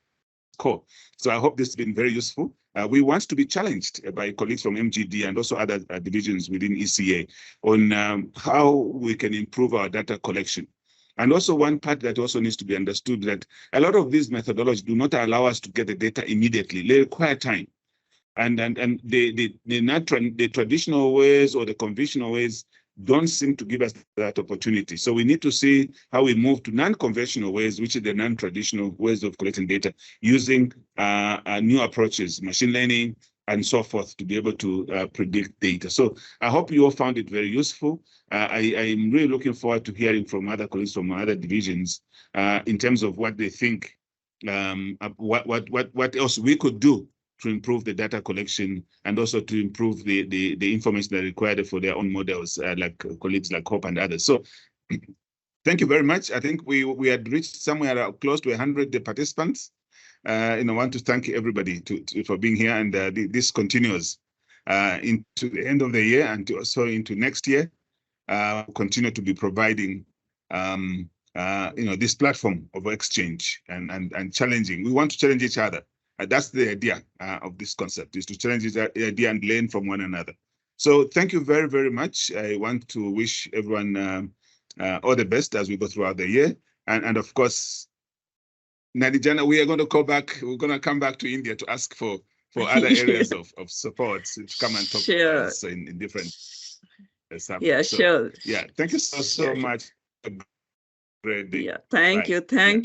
So I hope this has been very useful. We want to be challenged by colleagues from MGD and also other divisions within ECA on how we can improve our data collection. And also one part that also needs to be understood, that a lot of these methodologies do not allow us to get the data immediately. They require time. And the traditional ways or the conventional ways don't seem to give us that opportunity. So we need to see how we move to non-conventional ways, which is the non-traditional ways of collecting data, using new approaches, machine learning, and so forth, to be able to predict data. So I hope you all found it very useful. I am really looking forward to hearing from other colleagues from other divisions in terms of what they think, what else we could do to improve the data collection, and also to improve the information that are required for their own models, like colleagues like Hope and others. So thank you very much. I think we had reached somewhere close to 100 participants. I want to thank everybody for being here, and this continues into the end of the year and also into next year. We'll continue to be providing this platform of exchange and challenging. We want to challenge each other. That's the idea of this concept, is to challenge the idea and learn from one another. So thank you very, very much. I want to wish everyone all the best as we go throughout the year. And of course, Nadijana, we are going to call back. We're going to come back to India to ask for other areas of support to come and talk to us in different subjects. Yeah, sure. Yeah, thank you so much. Yeah, thank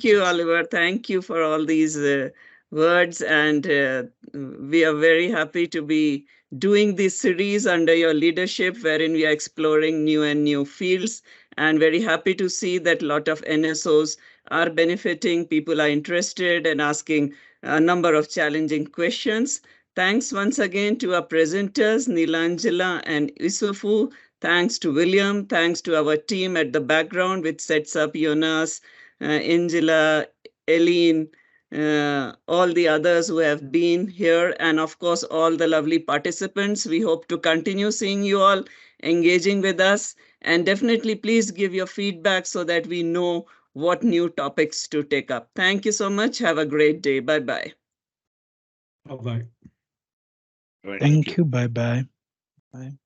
you, Oliver. Thank you for all these words, and we are very happy to be doing this series under your leadership, wherein we are exploring new fields, and very happy to see that a lot of NSOs are benefiting. People are interested and asking a number of challenging questions. Thanks once again to our presenters, Nilangela and Isufu. Thanks to William. Thanks to our team at the background, which sets up Jonas, Angela, Eileen, all the others who have been here, and of course, all the lovely participants. We hope to continue seeing you all engaging with us. And definitely, please give your feedback so that we know what new topics to take up. Thank you so much. Have a great day. Bye-bye. Bye-bye. Right, Thank you. Bye-bye. Bye.